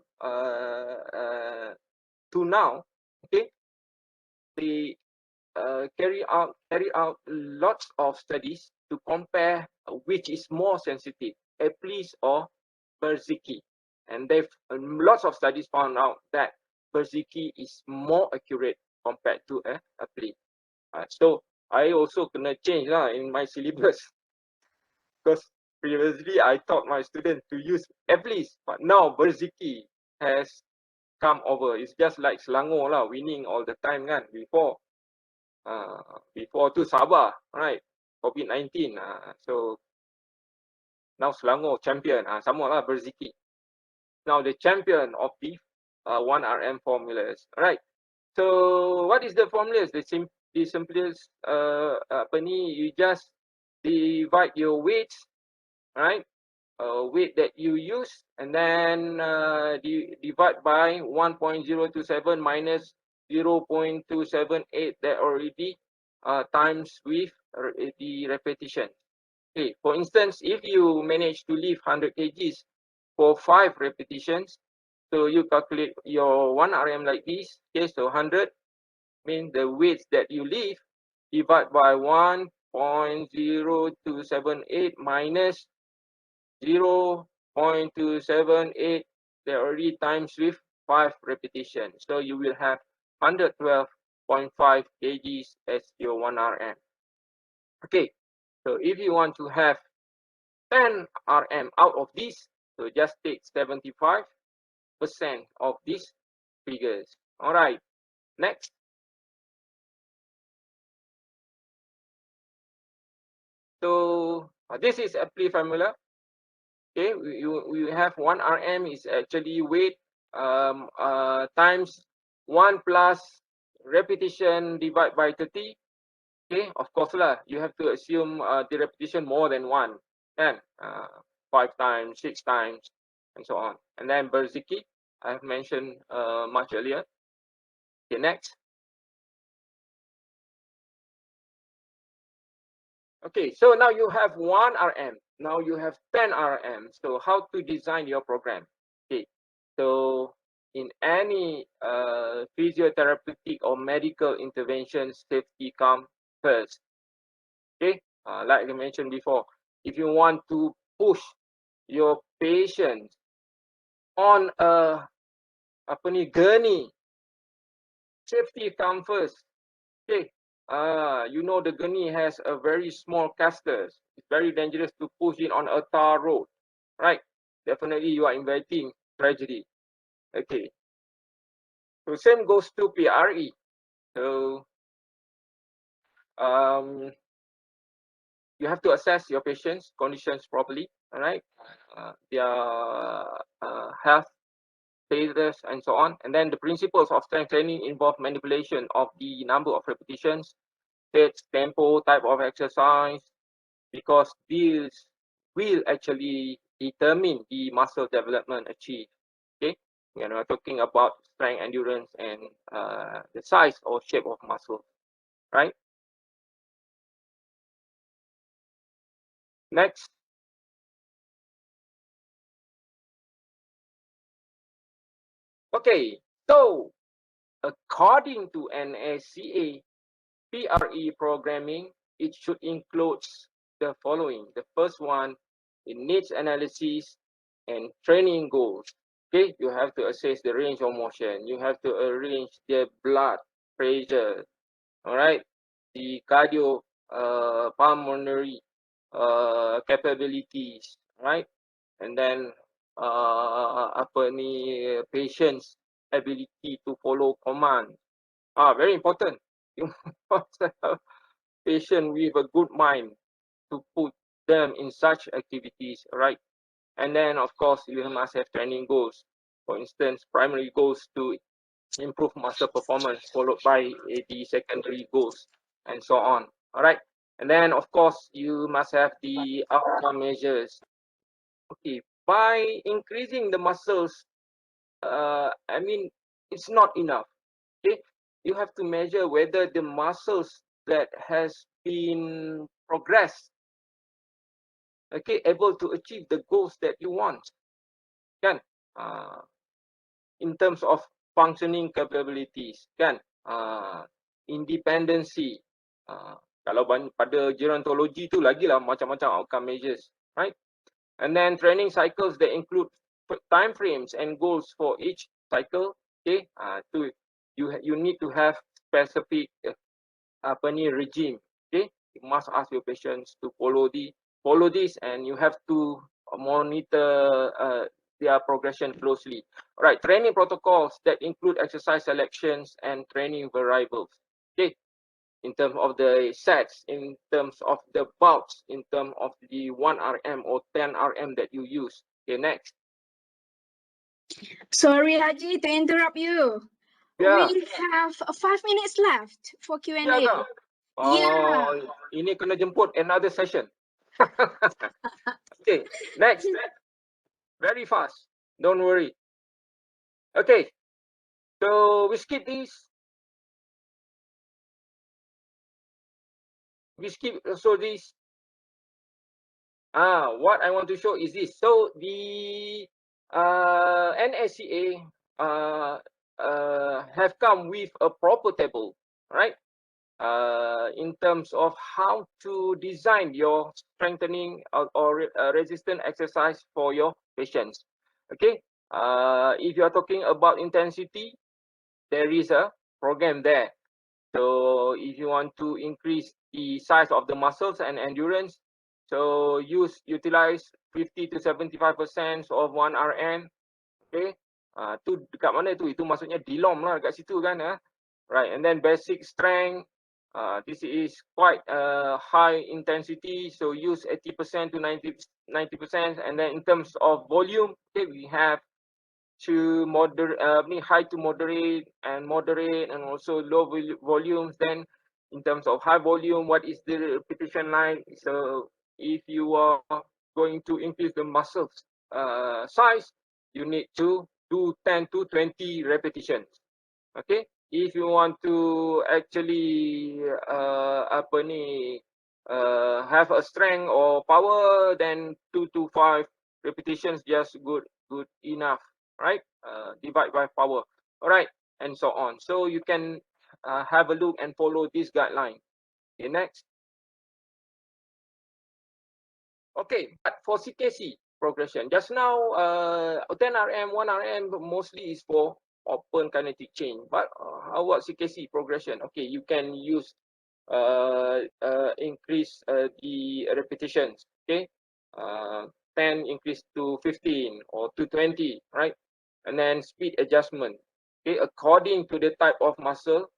to now, okay, they carry out lots of studies to compare which is more sensitive, Apply or Berziki. And they've lots of studies found out that Berziki is more accurate compared to Apply. So I also gonna change lah in my syllabus, because previously I taught my students to use Apply, but now Berziki has come over. It's just like Selangor lah, winning all the time kan. Before tu Sabah, right? COVID-19. So now Selangor champion. Sama lah Berziki. Now the champion of the 1 RM formulas, right? So what is the formulas? The simplest you just divide your weights, right? Weight that you use, and then divide by 1.027 minus 0.278 that already times with the repetition. Okay, for instance, if you manage to lift 100 kgs for 5 repetitions, so you calculate your 1 RM like this. Okay, so 100 means the weights that you lift divide by 1.0278 minus 0.278, they already times with 5 repetitions. So you will have 112.5 kgs as your 1 RM. Okay, so if you want to have 10 RM out of this, so just take 75% of these figures. All right, next. So this is Apply formula. Okay, we have 1 RM is actually weight times 1 plus repetition divided by 30. Okay, of course lah, you have to assume the repetition more than one, kan? 5 times, 6 times, and so on. And then berzikir, I have mentioned much earlier. Okay, next. Okay, so now you have 1 RM. Now you have 10 RM. So how to design your program? Okay, so in any physiotherapeutic or medical intervention, safety comes first. Okay, like I mentioned before, if you want to push your patient on a gurney, safety comes first. Okay, you know the gurney has a very small casters. It's very dangerous to push it on a tar road, right? Definitely you are inviting tragedy. Okay, so same goes to PRE. So you have to assess your patient's conditions properly, all right? Their health status and so on. And then the principles of strength training involve manipulation of the number of repetitions, sets, tempo, type of exercise, because these will actually determine the muscle development achieved. Okay, when we're talking about strength, endurance, and the size or shape of muscle, right? Next. Okay, so according to NACA, PRE programming, it should include the following. The first one, it needs analysis and training goals. Okay, you have to assess the range of motion. You have to arrange the blood pressure. All right, the cardio pulmonary capabilities. Right, and then patient's ability to follow command. Very important. You must have patient with a good mind to put them in such activities, right? And then, of course, you must have training goals. For instance, primary goals to improve muscle performance, followed by the secondary goals, and so on. All right. And then, of course, you must have the outcome measures. Okay, by increasing the muscles, I mean, it's not enough. Okay, you have to measure whether the muscles that has been progressed, okay, able to achieve the goals that you want, kan? In terms of functioning capabilities, kan? Independency. Kalau pada gerontologi tu lagilah macam-macam outcome measures, right? And then training cycles that include time frames and goals for each cycle. Okay, you need to have specific regime. Okay, you must ask your patients to follow this, and you have to monitor their progression closely. All right, training protocols that include exercise selections and training variables. Okay, in terms of the sets, in terms of the bouts, in terms of the 1 RM or 10 RM that you use. Okay, next. Sorry, Haji, to interrupt you. Yeah. We have 5 minutes left for Q&A. Yeah, ini kena jemput another session. Okay, next. Very fast. Don't worry. Okay, so we skip this. We skip also this. What I want to show is this. So the NSCA have come with a proper table, right? In terms of how to design your strengthening or resistant exercise for your patients. Okay, if you are talking about intensity, there is a program there. So if you want to increase the size of the muscles and endurance, so utilize 50 to 75% of 1 RM. Okay, tu dekat mana tu? Itu maksudnya DLOM lah dekat situ kan. Right, and then basic strength. This is quite high intensity, so use 80% to 90%. And then in terms of volume, okay, we have to moderate, high to moderate, and also low volumes. Then in terms of high volume, what is the repetition line? So if you are going to increase the muscle size, you need to do 10 to 20 repetitions. Okay, if you want to actually have a strength or power, then 2 to 5 repetitions just good enough, right? Divide by power, all right, and so on. So you can have a look and follow this guideline. Okay, next. Okay, but for CKC progression, just now 10 RM, 1 RM mostly is for open kinetic change. But how about CKC progression? Okay, you can use increase the repetitions. Okay, 10 increase to 15 or to 20, right? And then speed adjustment. Okay, according to the type of muscle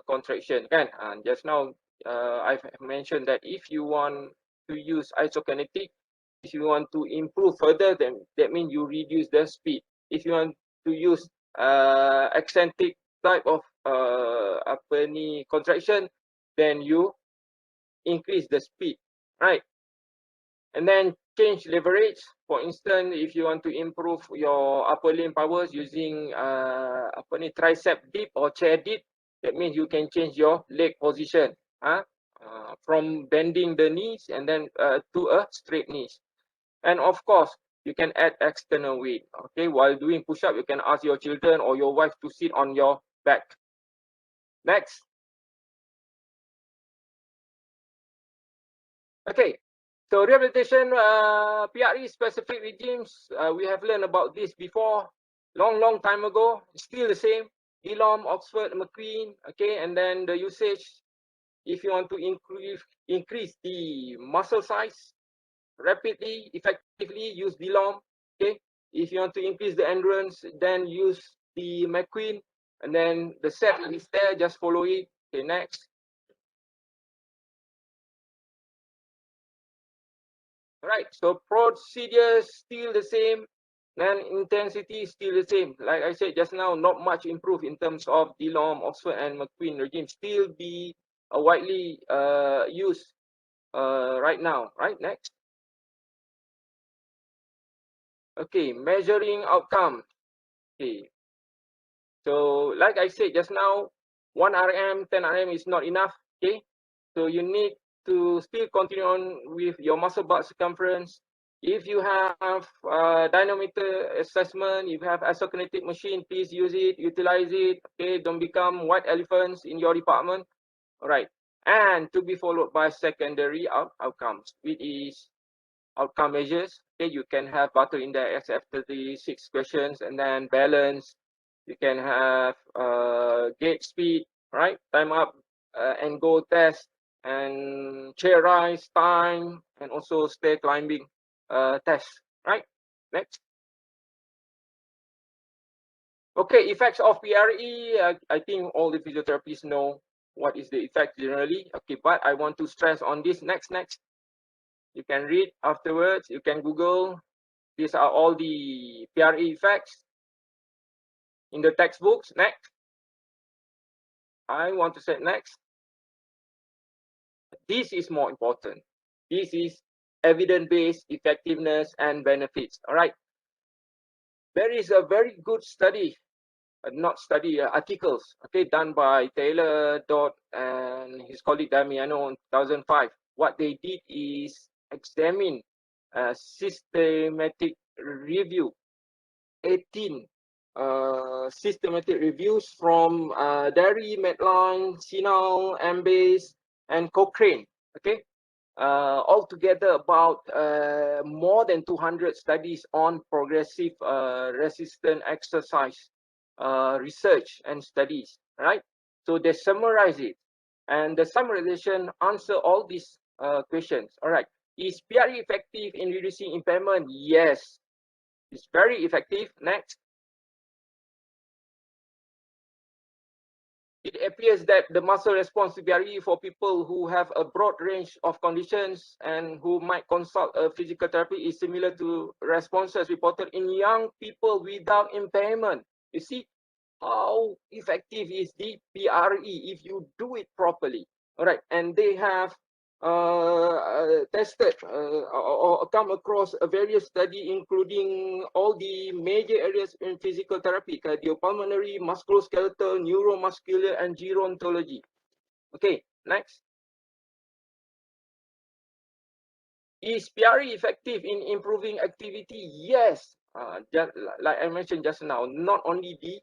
contraction. Kan? And just now I've mentioned that if you want to use isokinetic, if you want to improve further, then that means you reduce the speed. If you want to use eccentric type of contraction, then you increase the speed, right? And then change leverage. For instance, if you want to improve your upper limb powers using tricep dip or chair dip, that means you can change your leg position from bending the knees and then to a straight knees. And of course, you can add external weight. Okay, while doing push-up, you can ask your children or your wife to sit on your back. Next. Okay, so rehabilitation PRE specific regimes, we have learned about this before, long time ago. Still the same. DLOM, Oxford, McQueen. Okay, and then the usage. If you want to increase the muscle size rapidly, effectively, use DLOM. Okay, if you want to increase the endurance, then use the McQueen, and then the set is there. Just follow it. Okay, next. Right, so procedures still the same, and intensity still the same. Like I said just now, not much improved in terms of DLOM, Oxford, and McQueen regime. Still be widely used right now. Right, next. Okay, measuring outcome. Okay, so like I said just now, 1 RM, 10 RM is not enough. Okay, so you need to still continue on with your muscle bulk circumference. If you have dynamometer assessment, if you have isokinetic machine, please use it, utilize it. Okay, don't become white elephants in your department. All right, and to be followed by secondary outcomes, which is outcome measures. Okay, you can have Bartle index after the 6 questions, and then balance. You can have gait speed, right? Time up and go test, and chair rise time, and also stair climbing test, right? Next. Okay, effects of PRE. I think all the physiotherapists know what is the effect generally. Okay, but I want to stress on this. Next. You can read afterwards. You can Google. These are all the PRE effects in the textbooks. Next. I want to say next. This is more important. This is evidence-based effectiveness and benefits. All right. There is a very good study, articles, okay, done by Taylor, Dodd, and his colleague Damiano in 2005. What they did is examine a systematic review, 18 systematic reviews from Derry, Medline, Sinal, Embase, and Cochrane. Okay, altogether about more than 200 studies on progressive resistant exercise research and studies. Right, so they summarize it, and the summarization answer all these questions. All right, is PRE effective in reducing impairment? Yes, it's very effective. Next. It appears that the muscle response to PRE for people who have a broad range of conditions and who might consult a physical therapy is similar to responses reported in young people without impairment. You see how effective is the PRE if you do it properly. All right, and they have tested or come across a various study, including all the major areas in physical therapy: cardiopulmonary, musculoskeletal, neuromuscular, and gerontology. Okay, next. Is PRE effective in improving activity? Yes. Just like I mentioned just now, not only the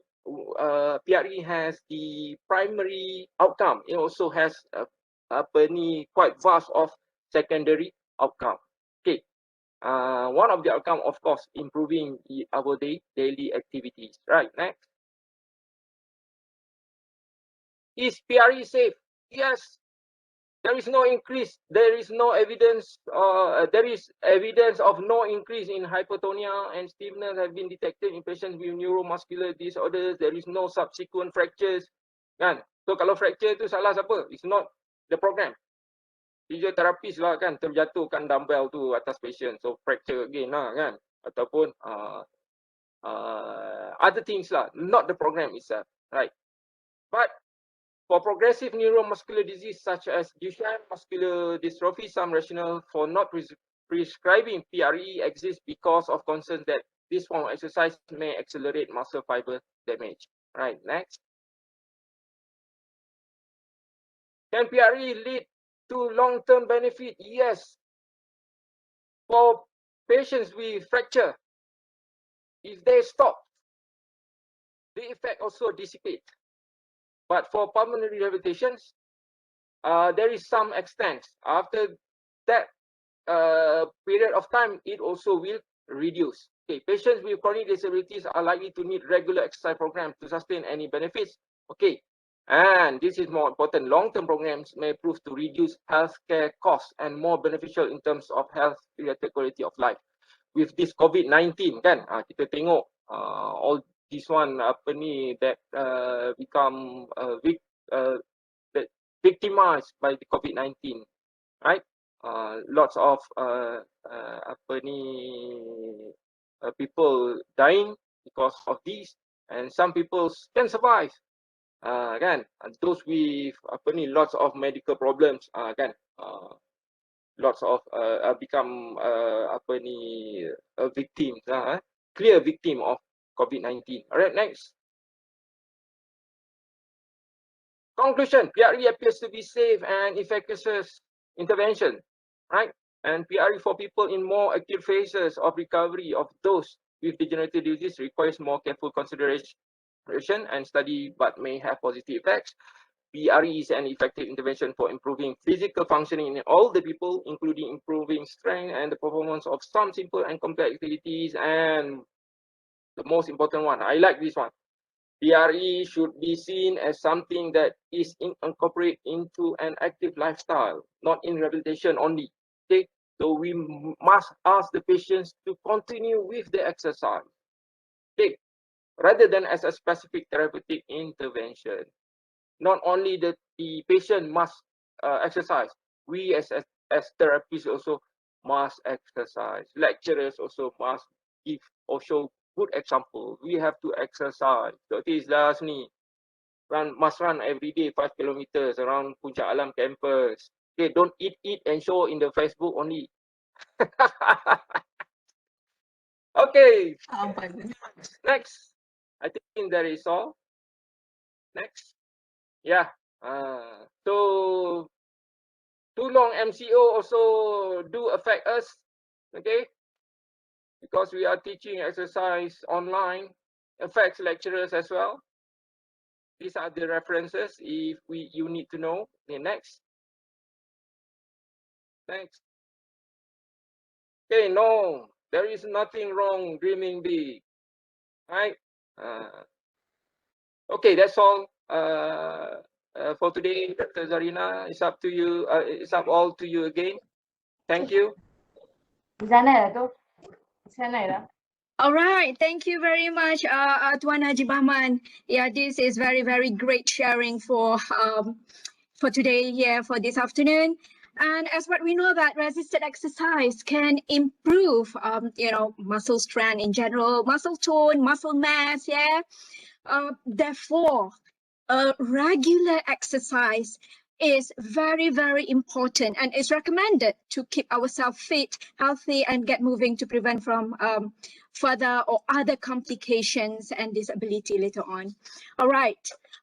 PRE has the primary outcome, it also has quite vast of secondary outcome. Okay. One of the outcome, of course, improving our daily activities. Right. Next. Is PRE safe? Yes. There is no increase. There is no evidence. There is evidence of no increase in hypotonia and stiffness have been detected in patients with neuromuscular disorders. There is no subsequent fractures. Kan? So kalau fracture tu salah siapa? It's not the program. Physiotherapist lah kan terjatuhkan dumbbell tu atas patient, so fracture again lah kan. Ataupun other things lah, not the program itself, right? But for progressive neuromuscular disease such as Duchenne muscular dystrophy, some rationale for not prescribing PRE exists because of concerns that this form of exercise may accelerate muscle fiber damage. Right, next. Can PRE lead to long-term benefit? Yes. For patients with fracture, if they stop, the effect also dissipates. But for pulmonary rehabilitations, there is some extent. After that period of time, it also will reduce. Okay, patients with chronic disabilities are likely to need regular exercise programs to sustain any benefits. Okay, and this is more important. Long-term programs may prove to reduce healthcare costs and more beneficial in terms of health-related quality of life. With this COVID-19, kan, kita tengok all this one that become victimized by the COVID-19, right? Lots of people dying because of this, and some people can survive, kan? Those with lots of medical problems, kan? Lots of become victims, clear victim of COVID-19. All right, next. Conclusion: PRE appears to be safe and efficacious intervention, right? And PRE for people in more acute phases of recovery of those with degenerative disease requires more careful consideration and study, but may have positive effects. PRE is an effective intervention for improving physical functioning in all the people, including improving strength and the performance of some simple and complex activities. And the most important one, I like this one. PRE should be seen as something that is incorporated into an active lifestyle, not in rehabilitation only. Okay, so we must ask the patients to continue with the exercise, okay, rather than as a specific therapeutic intervention. Not only the patient must exercise, we as therapists also must exercise. Lecturers also must give or show good example. We have to exercise. Dr. Izlas ni must run every day 5 kilometers around Puncak Alam campus. Okay, don't eat and show in the Facebook only. Okay. Next. I think that is all. Next. Yeah. So too long MCO also do affect us. Okay. Because we are teaching exercise online, affects lecturers as well. These are the references if you need to know. Okay, next. Next. Okay, no, there is nothing wrong dreaming big, right? Okay, that's all for today, Dr. Zarina. It's up to you. It's up all to you again. Thank you. Di sana ya tuh. Di sana ya. All right, thank you very much, Tuan Haji Bahman. Yeah, this is very, very great sharing for today here, for this afternoon. And as what we know that resisted exercise can improve, muscle strength in general, muscle tone, muscle mass, yeah. Therefore, regular exercise is very, very important and is recommended to keep ourselves fit, healthy, and get moving to prevent from further or other complications and disability later on. All right.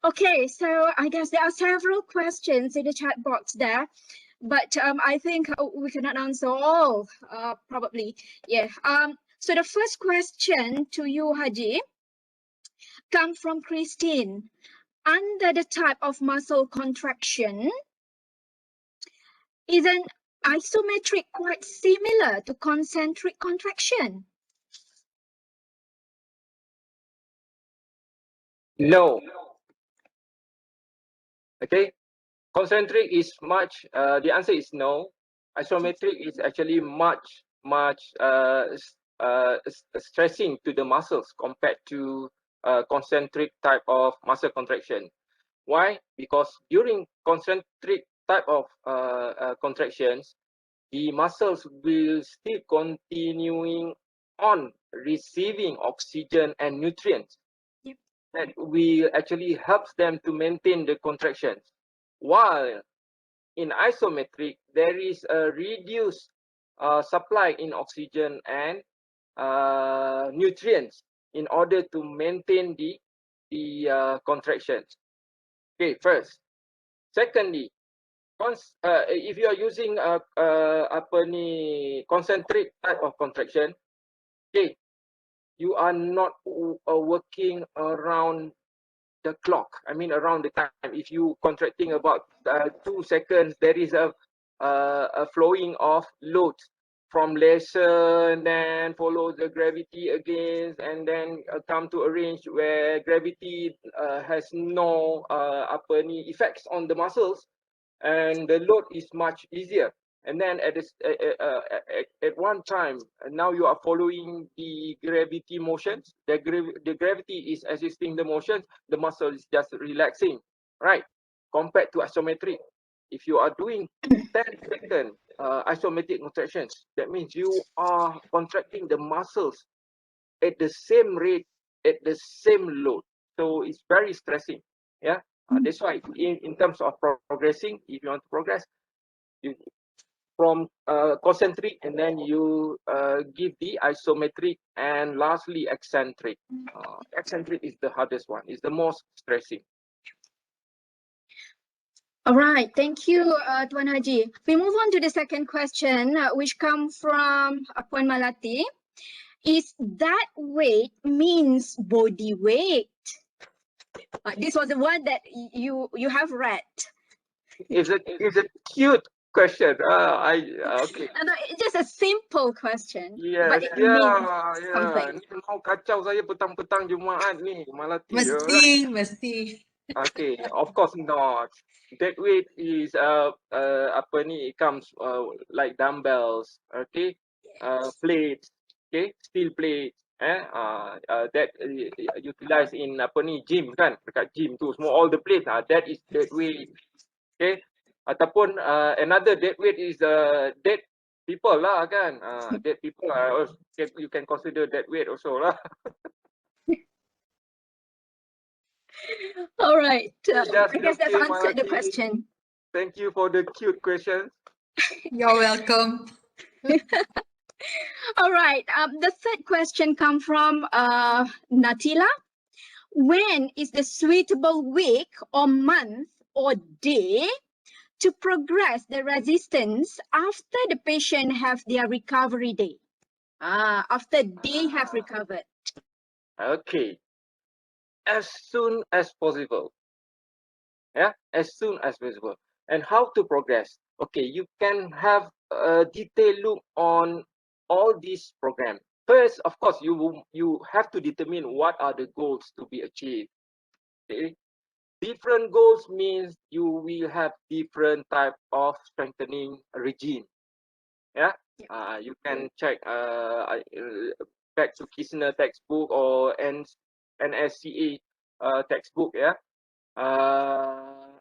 Okay, so I guess there are several questions in the chat box there, but I think we cannot answer all, probably. Yeah. So the first question to you, Haji, comes from Christine. Under the type of muscle contraction, is an isometric quite similar to concentric contraction? No. Okay. Concentric is much. The answer is no. Isometric is actually much stressing to the muscles compared to concentric type of muscle contraction. Why? Because during concentric type of contractions, the muscles will still continuing on receiving oxygen and nutrients. Yep. That will actually helps them to maintain the contractions. While in isometric, there is a reduced supply in oxygen and nutrients in order to maintain the contractions. Okay, first. Secondly, if you are using concentric type of contraction, okay, you are not working around the clock. I mean, around the time. If you contracting about 2 seconds, there is a flowing of load from lesser, and then follow the gravity again, and then come to a range where gravity has no effects on the muscles, and the load is much easier. And then at one time, now you are following the gravity motions. The gravity is assisting the motion. The muscle is just relaxing, right? Compared to isometric. If you are doing 10-second isometric contractions, that means you are contracting the muscles at the same rate, at the same load. So it's very stressing. Yeah. That's why in terms of progressing, if you want to progress, you from concentric, and then you give the isometric, and lastly eccentric. Eccentric is the hardest one. It's the most stressing. All right, thank you, Tuan Haji. We move on to the second question, which comes from Puan Malati. Is that weight means body weight? This was the one that you have read. It's a cute question. Okay. No, it's just a simple question. Yes, but it means something. Ni mau kacau saya petang-petang Jumaat ni, Malati. Mesti. Okay, of course not. That weight is it comes like dumbbells, okay, plates, okay, steel plates, that utilized in gym kan, dekat gym tu semua all the plates, that is dead weight, okay. Ataupun another dead weight is dead people lah kan, dead people you can consider dead weight also lah. All right. I Just guess that's joking, answered the Malati. question. Thank you for the cute questions. You're welcome. All right. The third question comes from Natila. When is the suitable week or month or day to progress the resistance after the patient have their recovery day? After they have recovered. Okay. As soon as possible. Yeah, as soon as possible. And how to progress? Okay, you can have a detailed look on all these programs. First, of course, you have to determine what are the goals to be achieved. Okay, different goals means you will have different type of strengthening regime. Yeah, you can check back to Kisner textbook or NSCA textbook, yeah.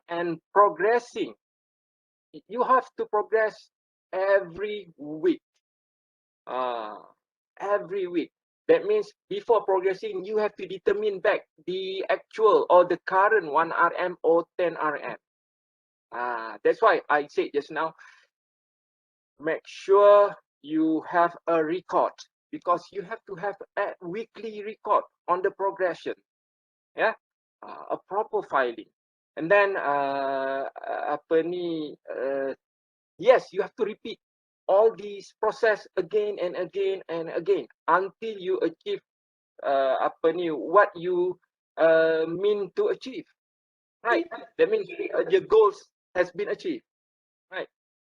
And progressing, you have to progress every week. Every week. That means before progressing, you have to determine back the actual or the current 1 RM or 10 RM. That's why I said just now, make sure you have a record, because you have to have a weekly record on the progression, yeah, a proper filing. And then yes, you have to repeat all these process again and again and again until you achieve what you mean to achieve, right? That means your goals has been achieved, right?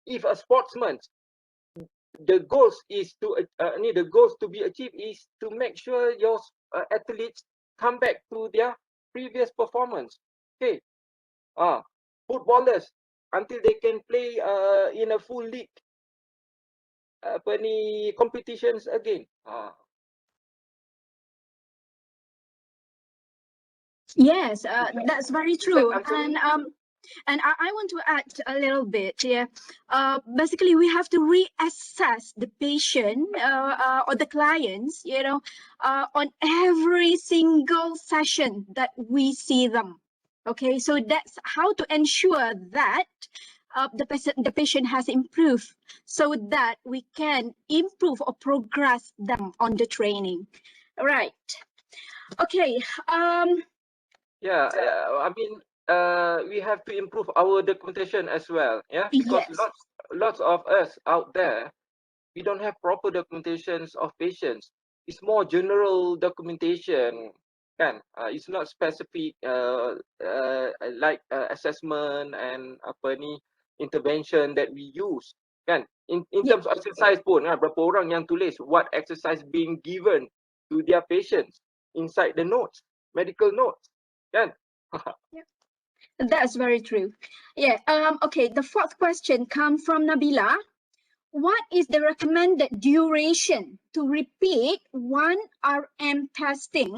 If a sportsman, the goals to be achieved is to make sure your athletes come back to their previous performance. Okay, footballers, until they can play in a full league competitions again. Yes, that's very true. Answer? And I want to add a little bit here. Basically, we have to reassess the patient or the clients, on every single session that we see them. Okay, so that's how to ensure that the patient has improved, so that we can improve or progress them on the training. Right. Okay. Yeah, I mean, we have to improve our documentation as well, yeah, because Yes. lots of us out there, we don't have proper documentations of patients. It's more general documentation, kan? It's not specific like assessment and intervention that we use, kan? In terms of exercise pun, berapa orang yang tulis what exercise being given to their patients inside the notes, medical notes, kan? That's very true. Yeah. Okay. The fourth question comes from Nabila. What is the recommended duration to repeat 1 RM testing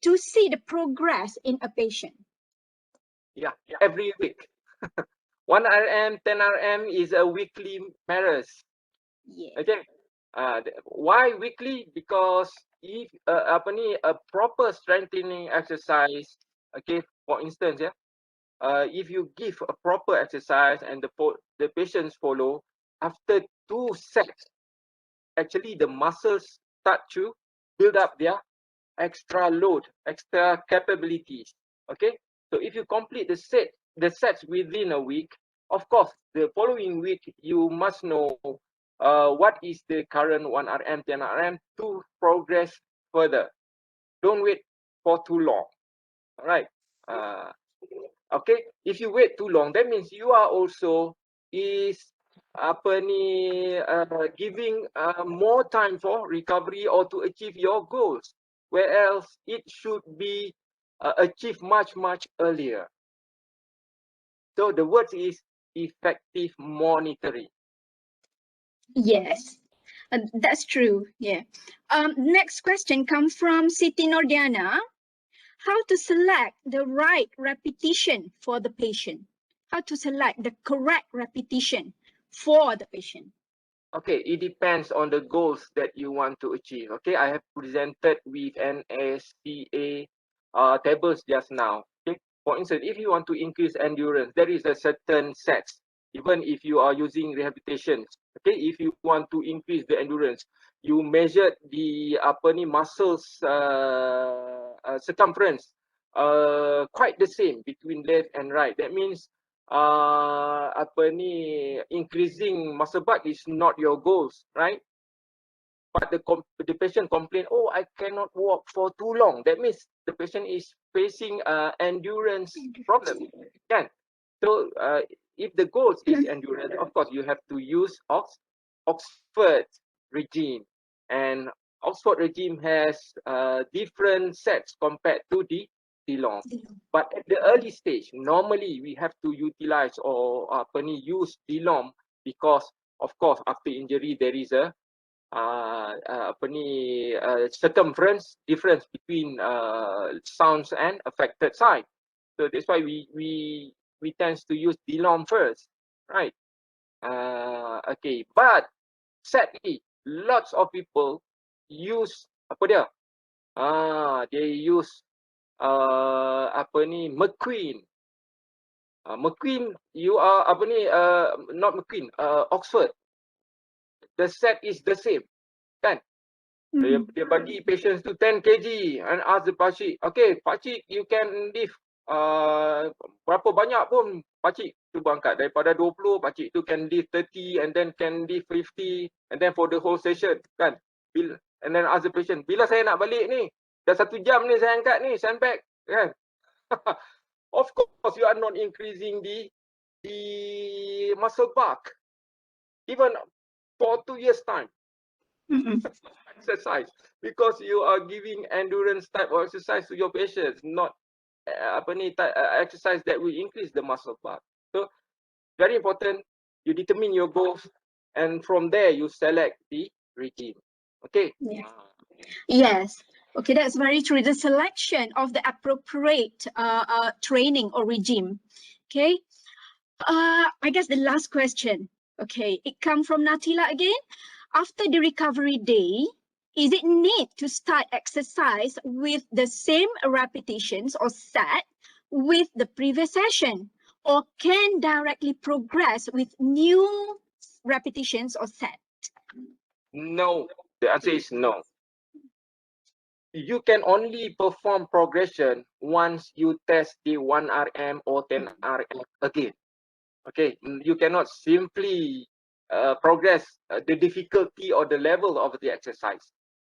to see the progress in a patient? Yeah, every week. 1 RM, 10 RM is a weekly matters. Yeah. Okay. Why weekly? Because if a proper strengthening exercise, okay, for instance, yeah, if you give a proper exercise and the patients follow, after 2 sets, actually the muscles start to build up their extra load, extra capabilities. Okay, so if you complete the sets within a week, of course, the following week you must know what is the current 1 RM, 10 RM to progress further. Don't wait for too long. All right. Okay, if you wait too long, that means you are also giving more time for recovery or to achieve your goals, whereas it should be achieved much earlier. So the word is effective monitoring. Yes, that's true. Yeah. Next question comes from Siti Nordiana. How to select the right repetition for the patient? How to select the correct repetition for the patient? Okay, it depends on the goals that you want to achieve. Okay, I have presented with NSCA tables just now. Okay, for instance, if you want to increase endurance, there is a certain sets. Even if you are using rehabilitation, okay, if you want to increase the endurance, you measure the muscles circumference quite the same between left and right. That means increasing muscle butt is not your goals, right? But the patient complain, oh, I cannot walk for too long. That means the patient is facing endurance problem. Can so if the goal is endurance, of course you have to use Oxford regime, and Oxford regime has different sets compared to the long. But at the early stage, normally we have to utilize or use DLOM because, of course, after injury there is a circumference difference between sounds and affected side. So that's why we tend to use delom first, right? Okay, but sadly, lots of people use apa dia? They use McQueen. McQueen, you are not McQueen, Oxford. The set is the same, kan? Dia bagi patients to 10 kg and ask the pakcik, okay, pakcik, you can lift berapa banyak pun pakcik cuba angkat. Daripada 20, pakcik tu can lift 30 and then can lift 50 and then for the whole session, kan? And then ask the patient, bila saya nak balik ni? Dah 1 jam ni saya angkat ni, sandbag, kan? Of course, you are not increasing the muscle bulk. Even for 2 years' time. Exercise, because you are giving endurance type of exercise to your patients, not exercise that will increase the muscle bulk. So very important, you determine your goals and from there you select the regime. Okay. Yes. Okay, that's very true. The selection of the appropriate training or regime. Okay. I guess the last question. Okay, it comes from Natila again. After the recovery day, is it need to start exercise with the same repetitions or set with the previous session, or can directly progress with new repetitions or set? No, the answer is no. You can only perform progression once you test the 1 RM or 10 RM again. Okay, you cannot simply progress the difficulty or the level of the exercise.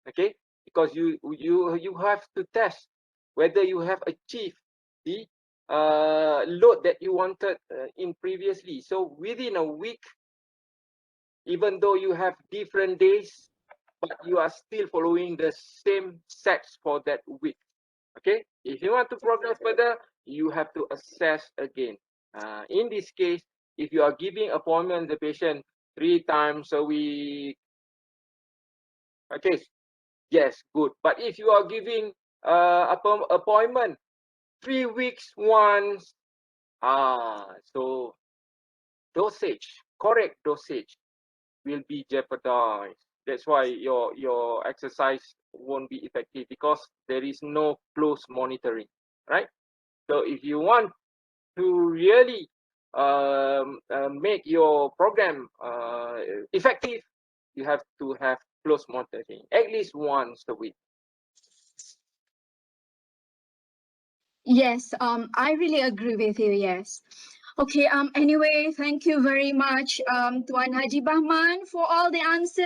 Okay, because you have to test whether you have achieved the load that you wanted in previously. So within a week, even though you have different days, but you are still following the same sets for that week. Okay, if you want to progress further, you have to assess again. In this case, if you are giving appointment the patient 3 times a week, okay, yes, good. But if you are giving appointment 3 weeks once, so dosage, correct dosage will be jeopardized. That's why your exercise won't be effective because there is no close monitoring, right? So if you want to really make your program effective, you have to have close monitoring at least once a week. Yes, I really agree with you. Yes. Okay. Anyway, thank you very much, Tuan Haji Bahman, for all the answers.